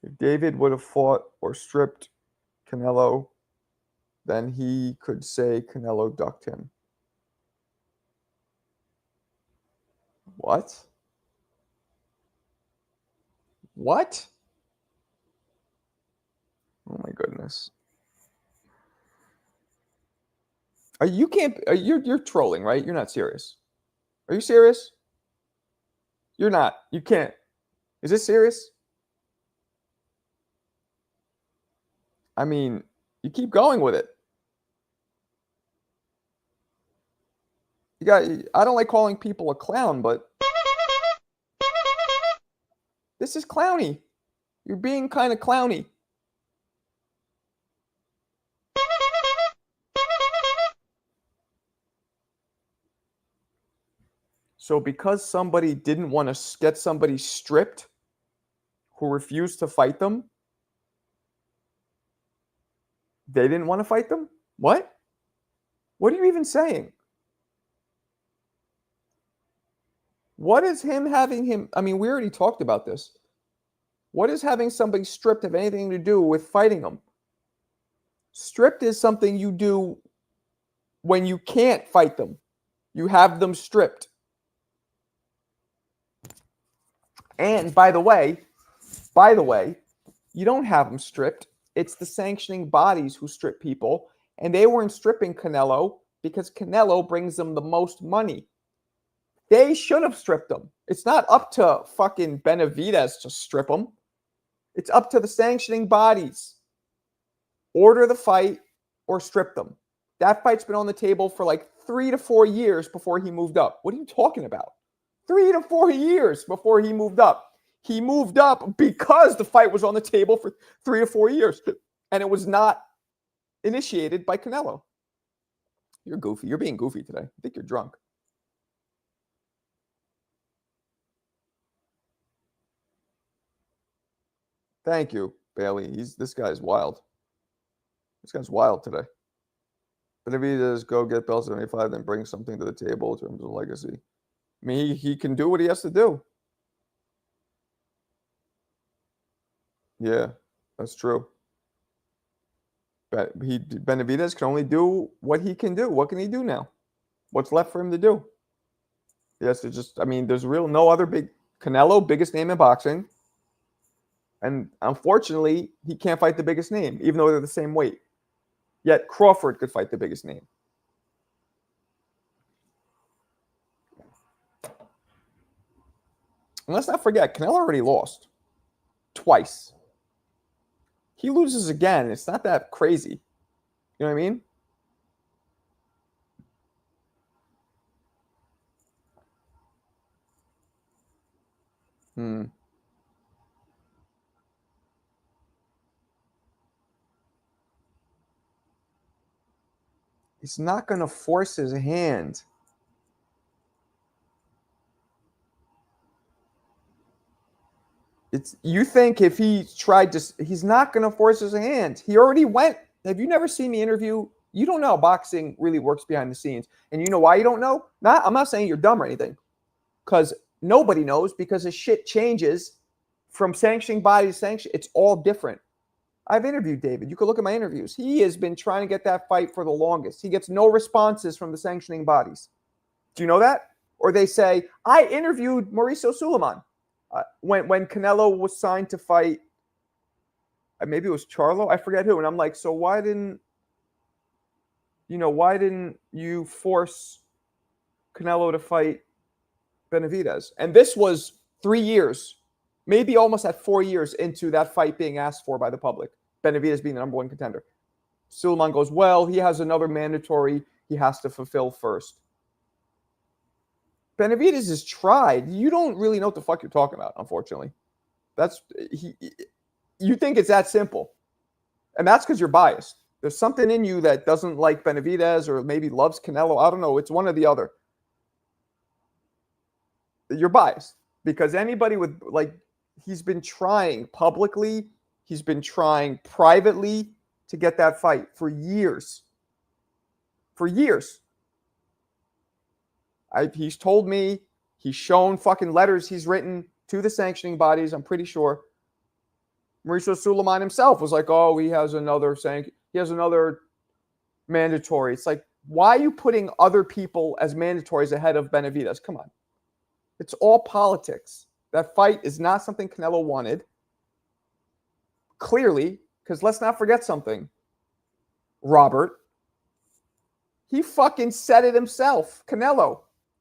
If David would have fought or stripped Canelo, then he could say Canelo ducked him. What? What? Oh my goodness. You're trolling, right? You're not serious. Are you serious? You're not. You can't. Is this serious? I mean, you keep going with it. I don't like calling people a clown, but this is clowny. You're being kind of clowny. So because somebody didn't want to get somebody stripped who refused to fight them, they didn't want to fight them? What? What are you even saying? What is him having him? I mean, we already talked about this. What is having somebody stripped have anything to do with fighting them? Stripped is something you do when you can't fight them. You have them stripped. And by the way, you don't have them stripped. It's the sanctioning bodies who strip people. And they weren't stripping Canelo because Canelo brings them the most money. They should have stripped him. It's not up to fucking Benavidez to strip him. It's up to the sanctioning bodies. Order the fight or strip them. That fight's been on the table for like 3 to 4 years before he moved up. What are you talking about? 3 to 4 years before he moved up. He moved up because the fight was on the table for 3 to 4 years. And it was not initiated by Canelo. You're goofy. You're being goofy today. I think you're drunk. Thank you, Bailey. This guy's wild. This guy's wild today. But if he does go get belt 75, then bring something to the table in terms of legacy. I mean, he can do what he has to do. Yeah, that's true. But Benavidez can only do what he can do. What can he do now? What's left for him to do? He has to just, I mean, there's no other big, Canelo, biggest name in boxing. And unfortunately, he can't fight the biggest name, even though they're the same weight. Yet Crawford could fight the biggest name. And let's not forget, Canelo already lost twice. He loses again. It's not that crazy. You know what I mean? He's not going to force his hand. You think if he tried to, he's not going to force his hand. He already went. Have you never seen me interview? You don't know how boxing really works behind the scenes. And you know why you don't know? I'm not saying you're dumb or anything. Because nobody knows, because the shit changes from sanctioning body to sanction. It's all different. I've interviewed David. You can look at my interviews. He has been trying to get that fight for the longest. He gets no responses from the sanctioning bodies. Do you know that? Or they say, I interviewed Mauricio Suleiman when Canelo was signed to fight, maybe it was Charlo, I forget who. And I'm like, so why didn't you force Canelo to fight Benavidez? And this was 3 years maybe almost at 4 years into that fight being asked for by the public, Benavidez being the number one contender. Suleiman goes, well, he has another mandatory he has to fulfill first. Benavidez is tried. You don't really know what the fuck you're talking about, unfortunately. You think it's that simple. And that's because you're biased. There's something in you that doesn't like Benavidez or maybe loves Canelo. I don't know. It's one or the other. You're biased because anybody with, like, he's been trying publicly, he's been trying privately to get that fight for years. For years. He's told me, he's shown fucking letters he's written to the sanctioning bodies, I'm pretty sure. Mauricio Suleiman himself was like, oh, he has another mandatory. It's like, why are you putting other people as mandatories ahead of Benavidez? Come on. It's all politics. That fight is not something Canelo wanted. Clearly, because let's not forget something. Robert, he fucking said it himself. Canelo,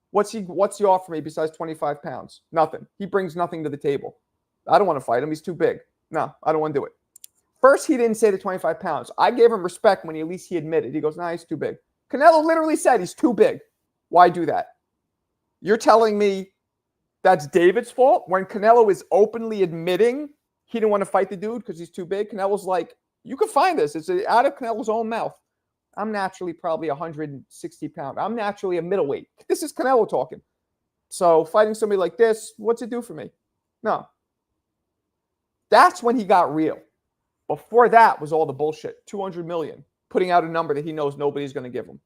what's he offer me besides 25 pounds? Nothing. He brings nothing to the table. I don't want to fight him. He's too big. No, I don't want to do it. First, he didn't say the 25 pounds. I gave him respect when at least he admitted. He goes, nah, he's too big. Canelo literally said he's too big. Why do that? You're telling me that's David's fault when Canelo is openly admitting he didn't want to fight the dude because he's too big? Canelo's like, you can find this. It's out of Canelo's own mouth. I'm naturally probably 160 pounds. I'm naturally a middleweight. This is Canelo talking. So fighting somebody like this, what's it do for me? No. That's when he got real. Before that was all the bullshit. 200 million. Putting out a number that he knows nobody's going to give him.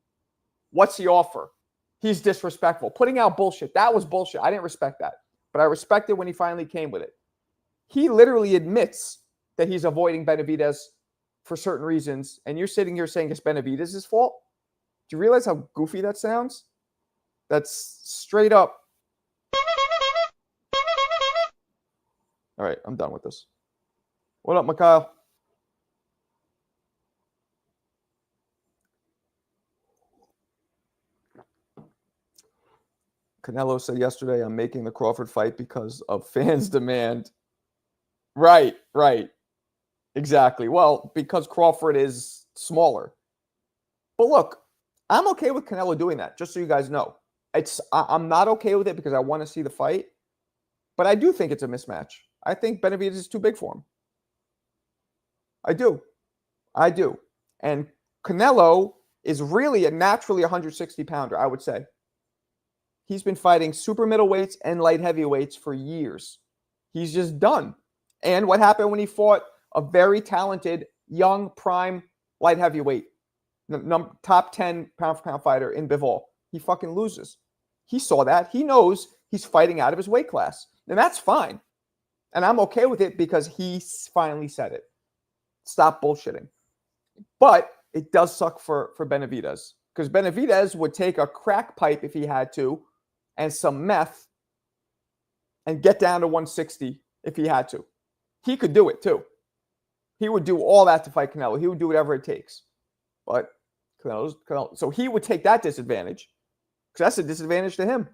What's the offer? He's disrespectful. Putting out bullshit. That was bullshit. I didn't respect that. But I respected when he finally came with it. He literally admits that he's avoiding Benavidez for certain reasons. And you're sitting here saying it's Benavidez's fault? Do you realize how goofy that sounds? That's straight up. All right, I'm done with this. What up, Mikhail? Canelo said yesterday, I'm making the Crawford fight because of fans' demand. Right. Exactly. Well, because Crawford is smaller. But look, I'm okay with Canelo doing that, just so you guys know. I'm not okay with it because I want to see the fight. But I do think it's a mismatch. I think Benavidez is too big for him. I do. And Canelo is really a naturally 160-pounder, I would say. He's been fighting super middleweights and light heavyweights for years. He's just done. And what happened when he fought a very talented, young, prime light heavyweight, top 10 pound-for-pound fighter in Bivol? He fucking loses. He saw that. He knows he's fighting out of his weight class. And that's fine. And I'm okay with it because he finally said it. Stop bullshitting. But it does suck for Benavidez. Because Benavidez would take a crack pipe if he had to and some meth and get down to 160 if he had to. He could do it too. He would do all that to fight Canelo. He would do whatever it takes. But Canelo. So he would take that disadvantage because that's a disadvantage to him.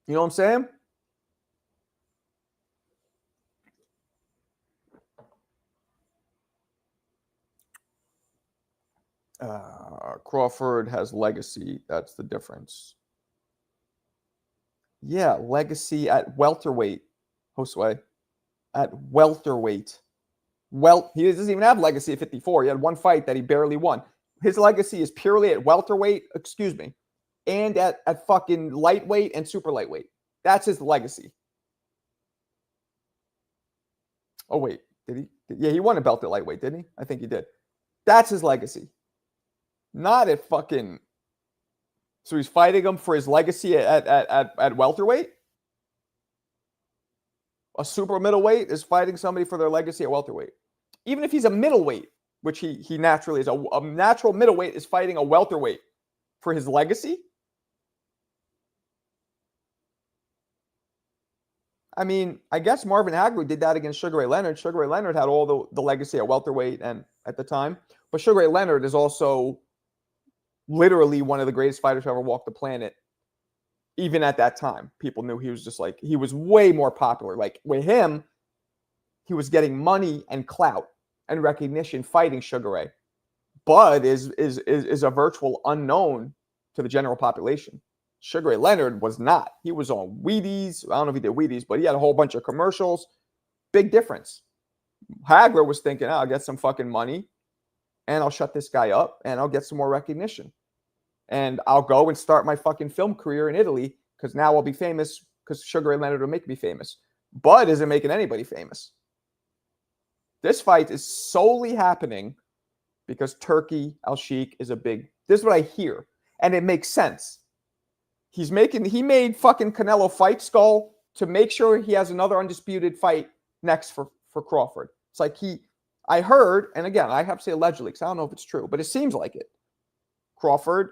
You know what I'm saying? Crawford has legacy. That's the difference. Yeah, legacy at welterweight. Josue. At welterweight. Well, he doesn't even have legacy at 54. He had one fight that he barely won. His legacy is purely at welterweight, and at fucking lightweight and super lightweight. That's his legacy. Oh, wait. Did he? Yeah, he won a belt at lightweight, didn't he? I think he did. That's his legacy. Not at fucking... So he's fighting him for his legacy at welterweight? A super middleweight is fighting somebody for their legacy at welterweight. Even if he's a middleweight, which he naturally is, a natural middleweight is fighting a welterweight for his legacy? I mean, I guess Marvin Hagler did that against Sugar Ray Leonard. Sugar Ray Leonard had all the legacy at welterweight and at the time. But Sugar Ray Leonard is also literally one of the greatest fighters who ever walked the planet even at that time, people knew he was just like, he was way more popular. Like with him, he was getting money and clout and recognition fighting Sugar Ray. Bud is a virtual unknown to the general population. Sugar Ray Leonard was not. He was on Wheaties. I don't know if he did Wheaties, but he had a whole bunch of commercials. Big difference. Hagler was thinking, I'll get some fucking money and I'll shut this guy up and I'll get some more recognition. And I'll go and start my fucking film career in Italy because now I'll be famous because Sugar Ray Leonard will make me famous. Bud isn't making anybody famous. This fight is solely happening because Turkey Al-Sheikh is a big... This is what I hear. And it makes sense. He made fucking Canelo fight Skull to make sure he has another undisputed fight next for Crawford. It's like I heard, and again, I have to say allegedly because I don't know if it's true, but it seems like it. Crawford,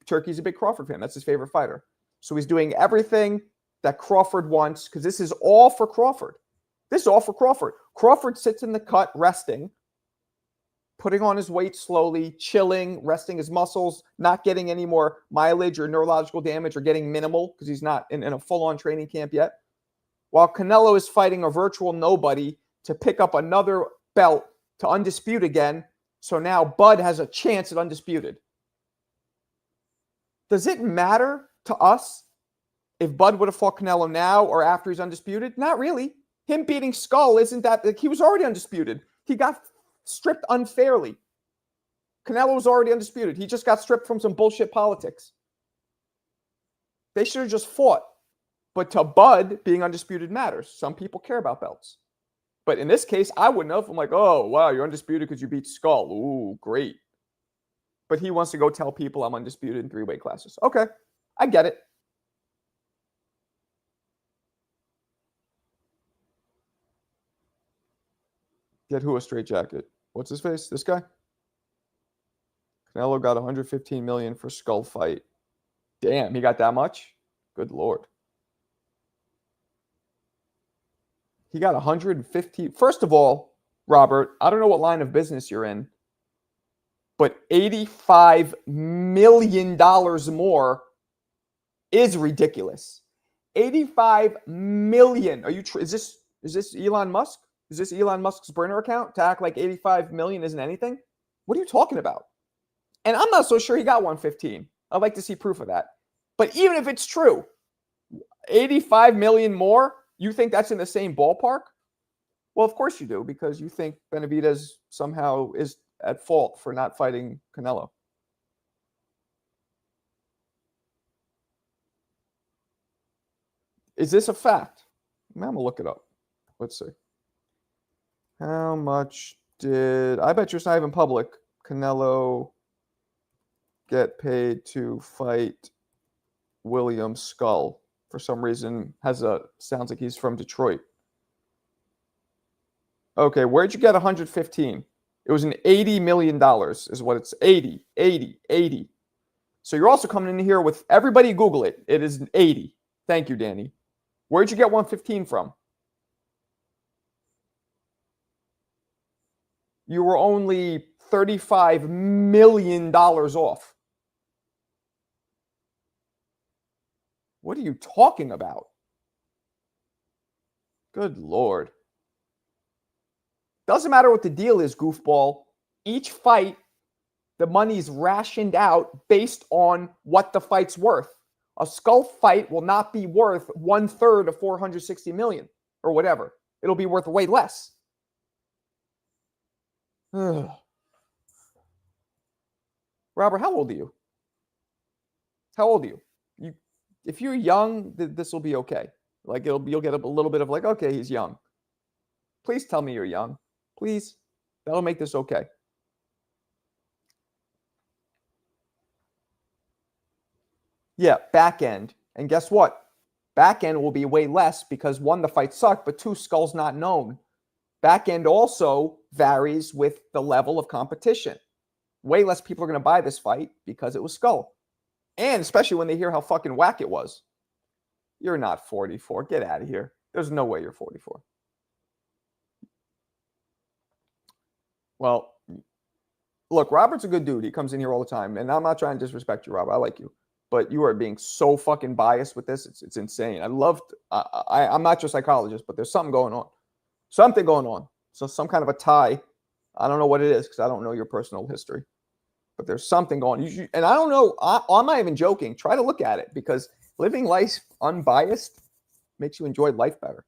Turkey's a big Crawford fan. That's his favorite fighter. So he's doing everything that Crawford wants because this is all for Crawford. This is all for Crawford. Crawford sits in the cut resting, putting on his weight slowly, chilling, resting his muscles, not getting any more mileage or neurological damage or getting minimal because he's not in a full-on training camp yet. While Canelo is fighting a virtual nobody to pick up another belt to undisputed again. So now Bud has a chance at undisputed. Does it matter to us if Bud would have fought Canelo now or after he's undisputed? Not really. Him beating Skull isn't that... Like, he was already undisputed. He got stripped unfairly. Canelo was already undisputed. He just got stripped from some bullshit politics. They should have just fought. But to Bud, being undisputed matters. Some people care about belts. But in this case, I wouldn't have. I'm like, oh, wow, you're undisputed because you beat Skull. Ooh, great. But he wants to go tell people I'm undisputed in 3 weight classes. Okay, I get it. Get who a straight jacket? What's his face? This guy? Canelo got $115 million for Skull fight. Damn, he got that much? Good Lord. He got 150. First of all, Robert, I don't know what line of business you're in, but $85 million more is ridiculous. 85 million. Are you? Is this Elon Musk? Is this Elon Musk's burner account to act like 85 million isn't anything? What are you talking about? And I'm not so sure he got 115. I'd like to see proof of that. But even if it's true, 85 million more, you think that's in the same ballpark? Well, of course you do, because you think Benavidez somehow is at fault for not fighting Canelo. Is this a fact? I'm going to look it up. Let's see. How much did... I bet you it's not even public. Canelo get paid to fight William Skull. For some reason, sounds like he's from Detroit. Okay, where'd you get 115? It was an $80 million is what it's. 80. So you're also coming in here with... Everybody Google it. It is an 80. Thank you, Danny. Where'd you get 115 from? You were only $35 million off. What are you talking about? Good Lord. Doesn't matter what the deal is, goofball. Each fight, the money's rationed out based on what the fight's worth. A Skull fight will not be worth 1/3 of 460 million or whatever. It'll be worth way less. Robert, how old are you? How old are you? If you're young, this will be okay. Like you'll get a little bit of like, okay, he's young. Please tell me you're young. Please. That'll make this okay. Yeah, back end. And guess what? Back end will be way less because 1, the fight sucked, but 2, Skull's not known. Back end also varies with the level of competition. Way less people are going to buy this fight because it was Skull. And especially when they hear how fucking whack it was. You're not 44. Get out of here. There's no way you're 44. Well, look, Robert's a good dude. He comes in here all the time. And I'm not trying to disrespect you, Robert. I like you. but you are being so fucking biased with this. It's insane. I'm not your psychologist, but there's something going on. Something going on. So some kind of a tie. I don't know what it is because I don't know your personal history. But there's something going on. And I don't know. I'm not even joking. Try to look at it because living life unbiased makes you enjoy life better.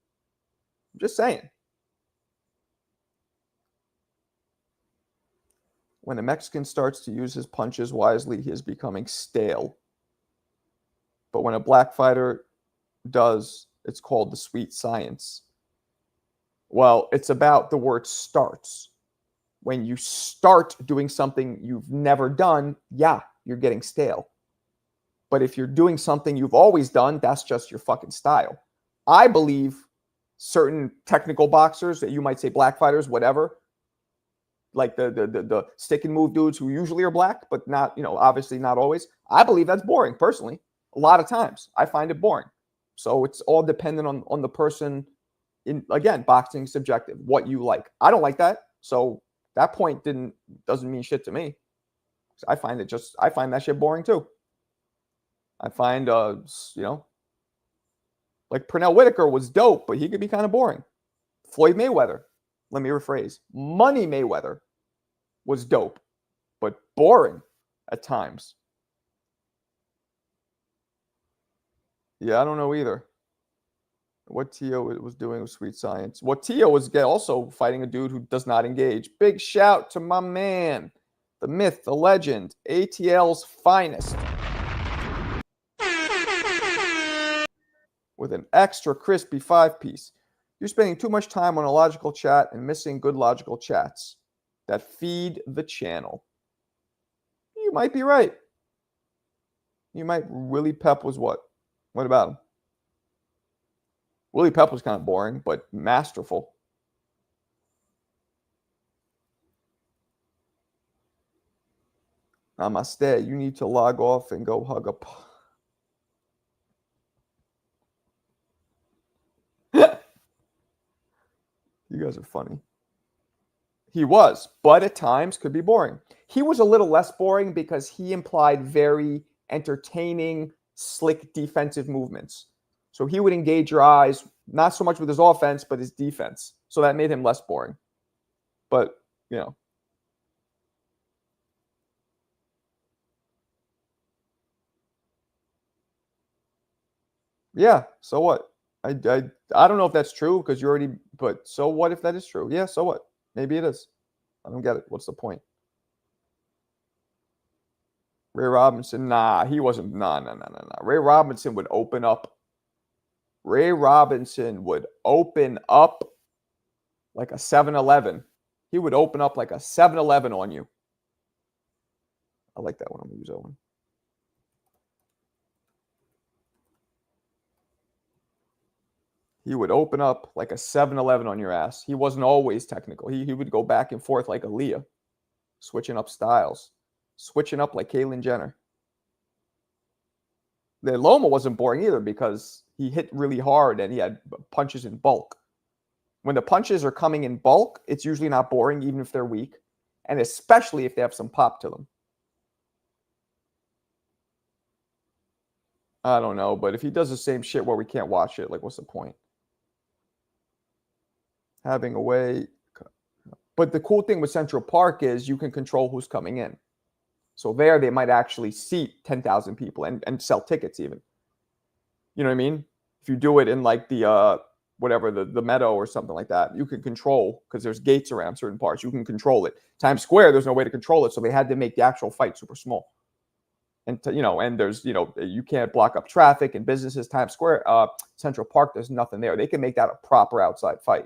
I'm just saying. When a Mexican starts to use his punches wisely, he is becoming stale. But when a black fighter does, it's called the sweet science. Well, it's about the word starts. When you start doing something you've never done, yeah, you're getting stale. But if you're doing something you've always done, that's just your fucking style. I believe certain technical boxers that you might say black fighters, whatever, like the stick and move dudes who usually are black, but not, obviously not always. I believe that's boring, personally. A lot of times I find it boring. So it's all dependent on the person. Again, boxing is subjective, what you like. I don't like that. So that point doesn't mean shit to me. I find that shit boring too. I find, like Pernell Whitaker was dope, but he could be kind of boring. Floyd Mayweather, let me rephrase, Money Mayweather was dope, but boring at times. Yeah, I don't know either. What Tio was doing with sweet science. What Tio was also fighting a dude who does not engage. Big shout to my man, the myth, the legend, ATL's finest. With an extra crispy 5-piece. You're spending too much time on a logical chat and missing good logical chats that feed the channel. You might be right. Willie Pep was what? What about him? Willie Pep was kind of boring, but masterful. Namaste. You need to log off and go hug up. You guys are funny. He was, but at times could be boring. He was a little less boring because he implied very entertaining, slick defensive movements. So he would engage your eyes, not so much with his offense, but his defense. So that made him less boring. But, yeah, so what? I don't know if that's true because but so what if that is true? Yeah, so what? Maybe it is. I don't get it. What's the point? Ray Robinson, nah, he wasn't. Nah. Ray Robinson would open up. Ray Robinson would open up like a 7-Eleven. He would open up like a 7-Eleven on you. I like that one. I'm going to use that one. He would open up like a 7-Eleven on your ass. He wasn't always technical. He would go back and forth like Aaliyah, switching up styles, switching up like Caitlyn Jenner. The Loma wasn't boring either because he hit really hard and he had punches in bulk. When the punches are coming in bulk, it's usually not boring, even if they're weak, and especially if they have some pop to them. I don't know, but if he does the same shit where we can't watch it, like, what's the point? Having a way. But the cool thing with Central Park is you can control who's coming in. So there they might actually seat 10,000 people and sell tickets even. You know what I mean? If you do it in like the the Meadow or something like that, you can control because there's gates around certain parts. You can control it. Times Square, there's no way to control it, so they had to make the actual fight super small. And and there's you can't block up traffic and businesses. Times Square, Central Park, there's nothing there. They can make that a proper outside fight.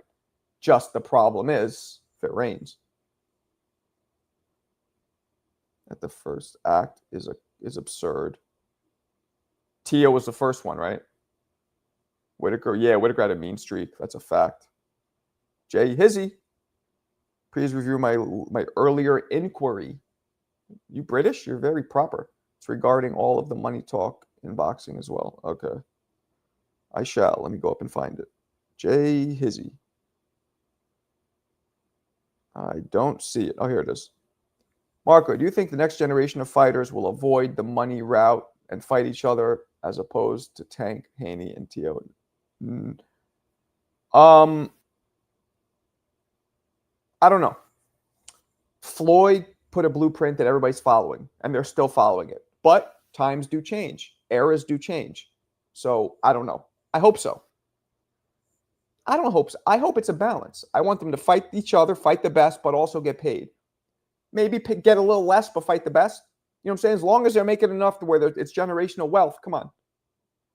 Just the problem is if it rains. At the first act is absurd. Tio was the first one, right? Whitaker had a mean streak. That's a fact. Jay Hizzy, please review my earlier inquiry. You British? You're very proper. It's regarding all of the money talk in boxing as well. Okay. I shall. Let me go up and find it. Jay Hizzy. I don't see it. Oh, here it is. Marco, do you think the next generation of fighters will avoid the money route and fight each other as opposed to Tank, Haney, and Teo. I don't know. Floyd put a blueprint that everybody's following, and they're still following it. But times do change. Eras do change. So I don't know. I hope so. I don't hope so. I hope it's a balance. I want them to fight each other, fight the best, but also get paid. Maybe get a little less, but fight the best. You know what I'm saying? As long as they're making enough to where it's generational wealth, come on.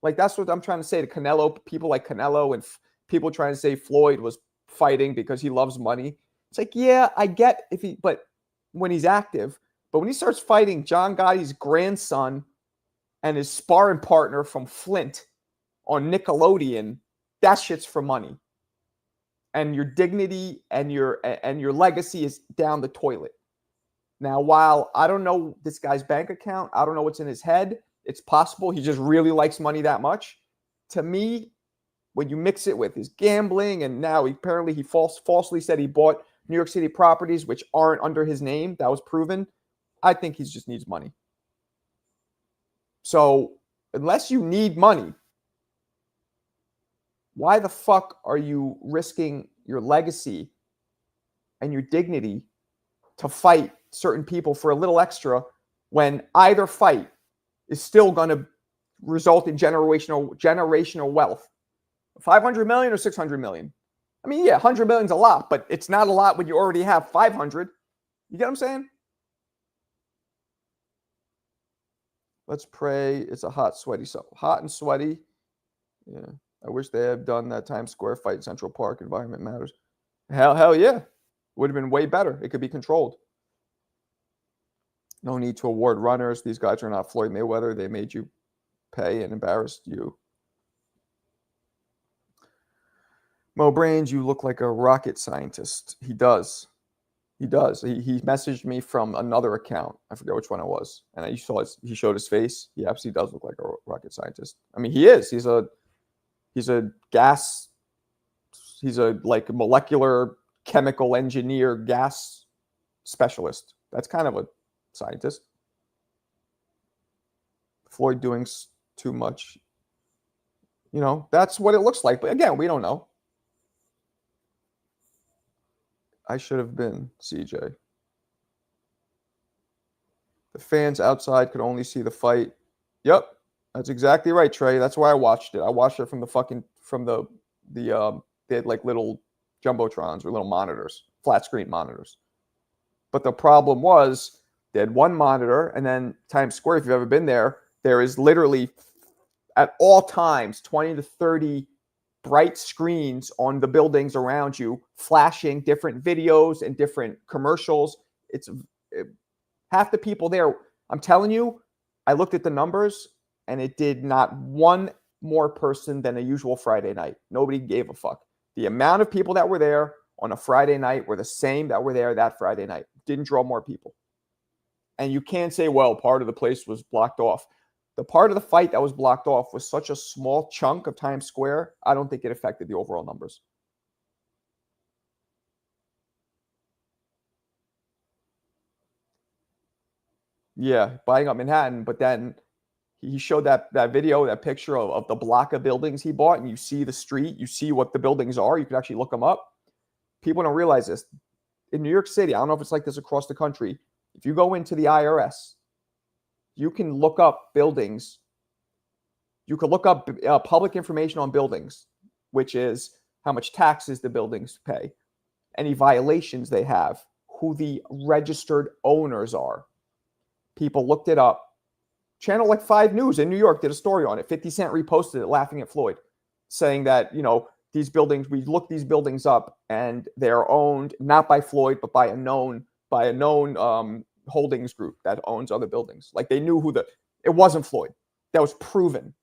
Like, that's what I'm trying to say to Canelo, people like Canelo, and people trying to say Floyd was fighting because he loves money. It's like, yeah, I get but when he's active, but when he starts fighting John Gotti's grandson and his sparring partner from Flint on Nickelodeon, that shit's for money. And your dignity and your legacy is down the toilet. Now, while I don't know this guy's bank account, I don't know what's in his head, it's possible he just really likes money that much. To me, when you mix it with his gambling, and now apparently he falsely said he bought New York City properties which aren't under his name, that was proven, I think he just needs money. So unless you need money, why the fuck are you risking your legacy and your dignity to fight certain people for a little extra when either fight is still going to result in generational wealth? 500 million or 600 million? I mean, yeah, 100 million is a lot, but it's not a lot when you already have 500. You get what I'm saying? Let's pray it's a hot, sweaty, so hot and sweaty. Yeah. I wish they had done that Times Square fight in Central Park. Environment matters. Hell yeah. Would have been way better. It could be controlled. No need to award runners. These guys are not Floyd Mayweather. They made you pay and embarrassed you. Mo Brains, you look like a rocket scientist. He does. He does. He messaged me from another account. I forget which one it was. And he showed his face. He absolutely does look like a rocket scientist. I mean, he is. He's a gas. He's a molecular chemical engineer, gas specialist. That's kind of a scientist. Floyd doing too much. You know, that's what it looks like. But again, we don't know. I should have been CJ. The fans outside could only see the fight. Yep, that's exactly right, Trey. That's why I watched it. I watched it from they had like little jumbotrons or little monitors, flat screen monitors. But the problem was they had one monitor, and then Times Square, if you've ever been there, there is literally at all times 20 to 30 bright screens on the buildings around you, flashing different videos and different commercials. Half the people there, I'm telling you, I looked at the numbers, and it did not one more person than a usual Friday night. Nobody gave a fuck. The amount of people that were there on a Friday night were the same that were there that Friday night. Didn't draw more people. And you can't say, well, part of the place was blocked off. The part of the fight that was blocked off was such a small chunk of Times Square, I don't think it affected the overall numbers. Yeah, buying up Manhattan, but then he showed that video, that picture of the block of buildings he bought, and you see the street, you see what the buildings are. You can actually look them up. People don't realize this. In New York City, I don't know if it's like this across the country. If you go into the IRS, you can look up buildings. You can look up public information on buildings, which is how much taxes the buildings pay, any violations they have, who the registered owners are. People looked it up. Channel like 5 News in New York did a story on it. 50 Cent reposted it laughing at Floyd, saying that, you know, these buildings, we looked these buildings up and they're owned not by Floyd, but by a known holdings group that owns other buildings. Like, they knew it wasn't Floyd. That was proven.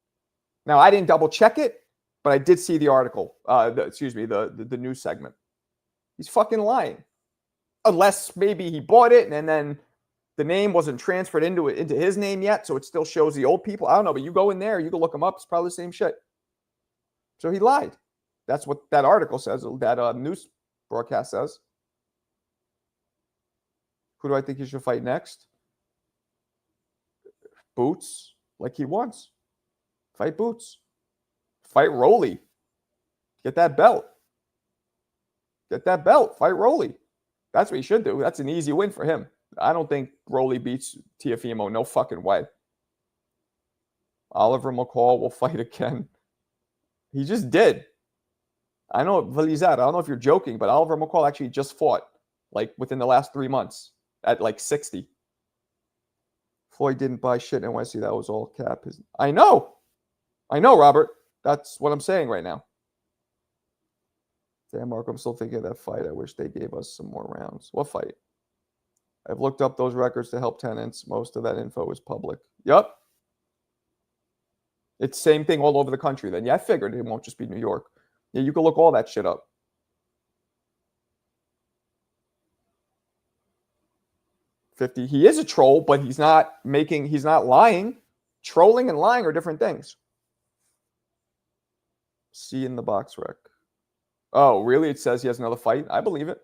Now, I didn't double check it, but I did see the article, the news segment. He's fucking lying. Unless maybe he bought it and then the name wasn't transferred into his name yet, so it still shows the old people. I don't know, but you go in there, you can look him up. It's probably the same shit. So he lied. That's what that article says, that news broadcast says. Who do I think he should fight next? Boots. like he wants. Fight Boots. Fight Rolly. Get that belt. Get that belt. Fight Rolly. That's what he should do. That's an easy win for him. I don't think Rolly beats Teofimo. No fucking way. Oliver McCall will fight again. He just did. I know, Velizar, I don't know if you're joking, but Oliver McCall actually just fought like within the last 3 months at like 60. Floyd didn't buy shit in NYC. That was all cap. I know, Robert. That's what I'm saying right now. Damn, Mark, I'm still thinking of that fight. I wish they gave us some more rounds. What fight? I've looked up those records to help tenants. Most of that info is public. Yep. It's same thing all over the country then. Yeah, I figured it won't just be New York. Yeah, you can look all that shit up. $50. He is a troll, but he's not lying. Trolling and lying are different things. See in the box rec. Oh, really? It says he has another fight? I believe it.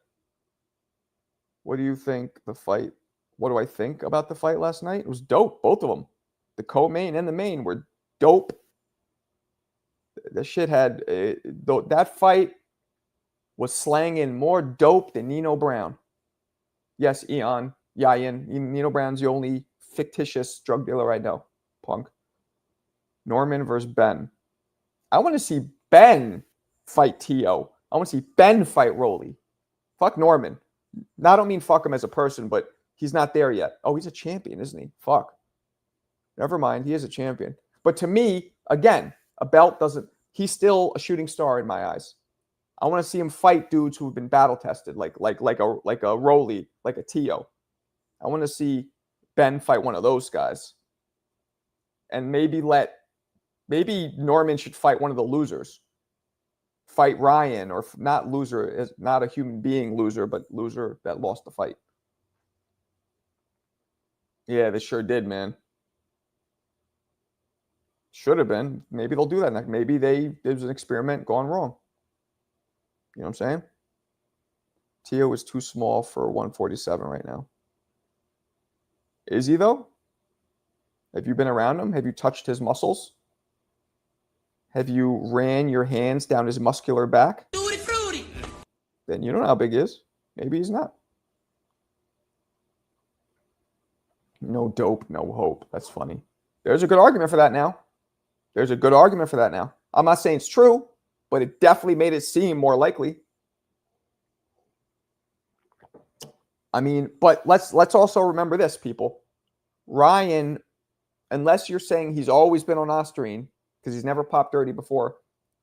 What do you think the fight? What do I think about the fight last night? It was dope, both of them. The co-main and the main were dope. The shit had that fight was slanging more dope than Nino Brown. Yes, Yayan. Nino Brown's the only fictitious drug dealer I know. Punk. Norman versus Ben. I want to see Ben fight Tio. I want to see Ben fight Rolly. Fuck Norman. Now, I don't mean fuck him as a person, but he's not there yet. Oh, he's a champion, isn't he? Fuck. Never mind. He is a champion. But to me, again, a belt doesn't... He's still a shooting star in my eyes. I want to see him fight dudes who have been battle tested, like a Rolly, like a Tio. I want to see Ben fight one of those guys. And maybe Norman should fight one of the losers. Fight Ryan, or not loser, is not a human being loser, but loser that lost the fight. Yeah, they sure did, man. Should have been. Maybe they'll do that next. Maybe there was an experiment gone wrong. You know what I'm saying? Tio is too small for 147 right now. Is he, though? Have you been around him? Have you touched his muscles? Have you ran your hands down his muscular back? Fruity, fruity. Then you don't know how big he is. Maybe he's not. No dope, no hope. That's funny. There's a good argument for that now. I'm not saying it's true, but it definitely made it seem more likely. I mean, but let's also remember this, people. Ryan, unless you're saying he's always been on Osterine, because he's never popped dirty before,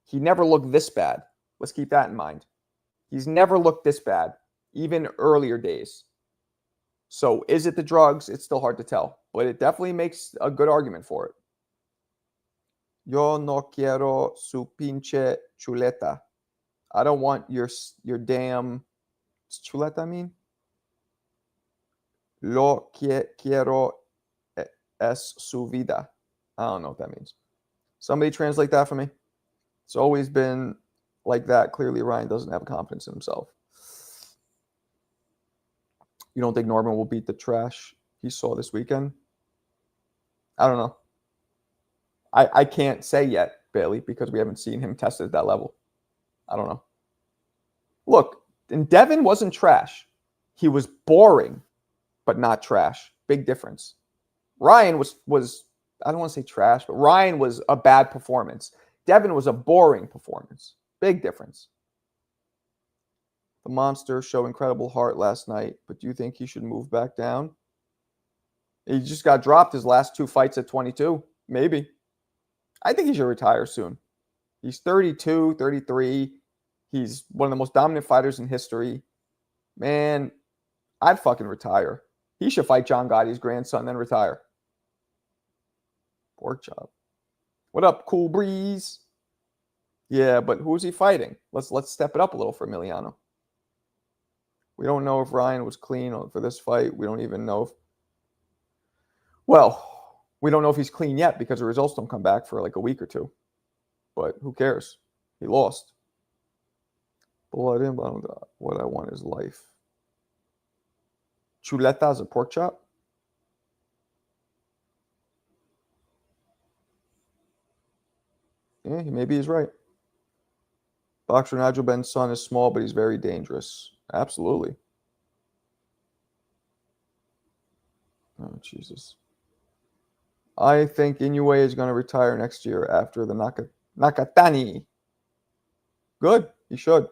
he never looked this bad. Let's keep that in mind. He's never looked this bad, even earlier days. So is it the drugs? It's still hard to tell, but it definitely makes a good argument for it. Yo no quiero su pinche chuleta. I don't want your damn... Does chuleta mean? Lo quiero es su vida. I don't know what that means. Somebody translate that for me. It's always been like that. Clearly, Ryan doesn't have confidence in himself. You don't think Norman will beat the trash he saw this weekend? I don't know. I can't say yet, Bailey, because we haven't seen him tested at that level. I don't know. Look, and Devin wasn't trash. He was boring, but not trash. Big difference. Ryan was I don't want to say trash, but Ryan was a bad performance. Devin was a boring performance. Big difference. The monster showed incredible heart last night, but do you think he should move back down? He just got dropped his last 2 fights at 22. Maybe. I think he should retire soon. He's 32, 33. He's one of the most dominant fighters in history. Man, I'd fucking retire. He should fight John Gotti's grandson, then retire. Pork chop. What up, Cool Breeze? Yeah, but who's he fighting? Let's step it up a little for Emiliano. We don't know if Ryan was clean for this fight. We don't even know if... Well, we don't know if he's clean yet because the results don't come back for like a week or 2. But who cares? He lost. Blood in, what I want is life. Chuleta is a pork chop? Yeah, maybe he's right. Boxer Nigel Ben's son is small, but he's very dangerous. Absolutely. Oh, Jesus. I think Inoue is going to retire next year after the Nakatani. Good. He should.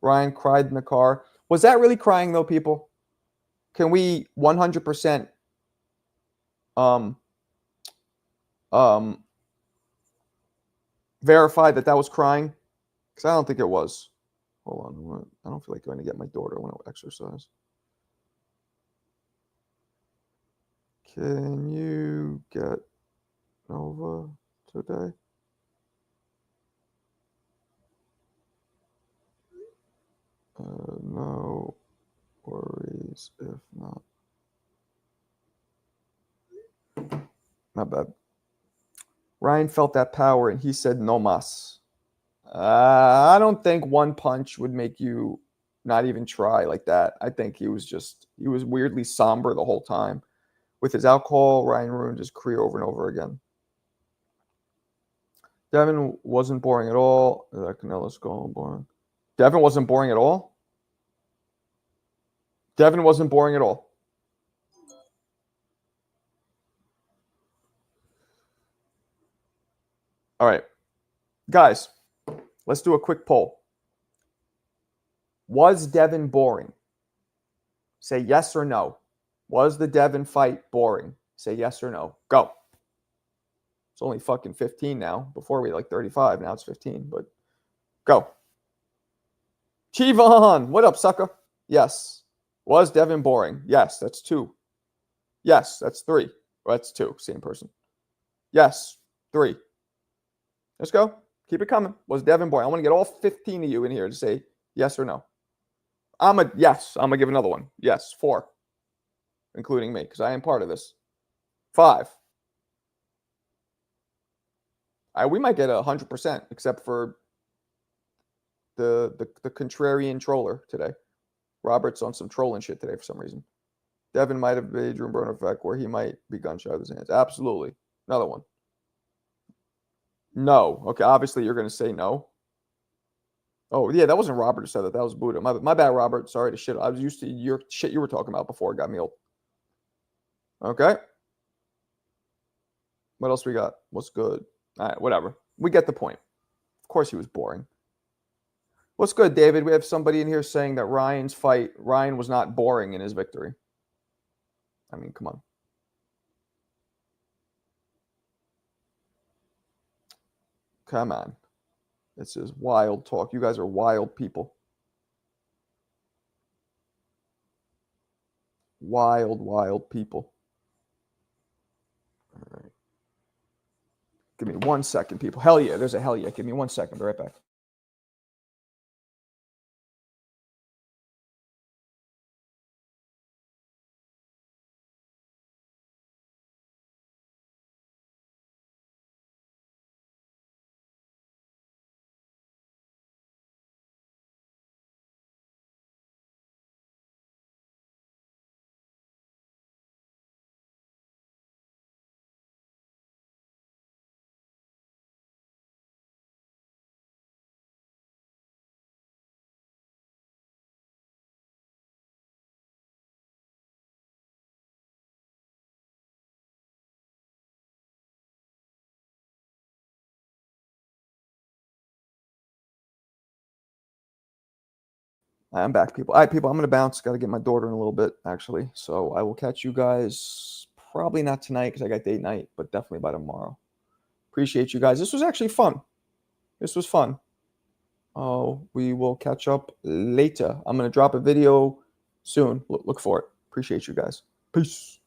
Ryan cried in the car. Was that really crying, though, people? Can we 100% verify that was crying? Because I don't think it was. Hold on. I don't feel like going to get my daughter. I want to exercise. Can you get Nova today? No worries if not. Not bad. Ryan felt that power and he said no mas. I don't think one punch would make you not even try like that. I think he was weirdly somber the whole time. With his alcohol, Ryan ruined his career over and over again. Devin wasn't boring at all. Canelo's going boring. Devin wasn't boring at all? Devin wasn't boring at all. All right. Guys, let's do a quick poll. Was Devin boring? Say yes or no. Was the Devin fight boring? Say yes or no. Go. It's only fucking 15 now. Before we had like 35. Now it's 15. But go. Chivon, what up, sucker? Yes. Was Devin boring? Yes, that's 2. Yes, that's 3. Well, that's 2. Same person. Yes, 3. Let's go. Keep it coming. Was Devin boring? I want to get all 15 of you in here to say yes or no. Yes. I'm going to give another one. Yes, 4. Including me, because I am part of this. 5. We might get 100%, except for the contrarian troller today. Robert's on some trolling shit today for some reason. Devin might have made Adrian Burner effect where he might be gun-shy with his hands. Absolutely. Another one. No. Okay, obviously you're going to say no. Oh, yeah, that wasn't Robert who said that. That was Buddha. My bad, Robert. Sorry to shit. I was used to your shit you were talking about before. It got me old. Okay. What else we got? What's good? All right, whatever. We get the point. Of course he was boring. What's good, David? We have somebody in here saying that Ryan was not boring in his victory. I mean, come on. Come on. This is wild talk. You guys are wild people. Wild, wild people. All right. Give me 1 second, people. Hell yeah. There's a hell yeah. Give me 1 second. Be right back. I'm back, people. All right, people, I'm going to bounce. Got to get my daughter in a little bit, actually. So I will catch you guys probably not tonight because I got date night, but definitely by tomorrow. Appreciate you guys. This was actually fun. This was fun. We will catch up later. I'm going to drop a video soon. Look for it. Appreciate you guys. Peace.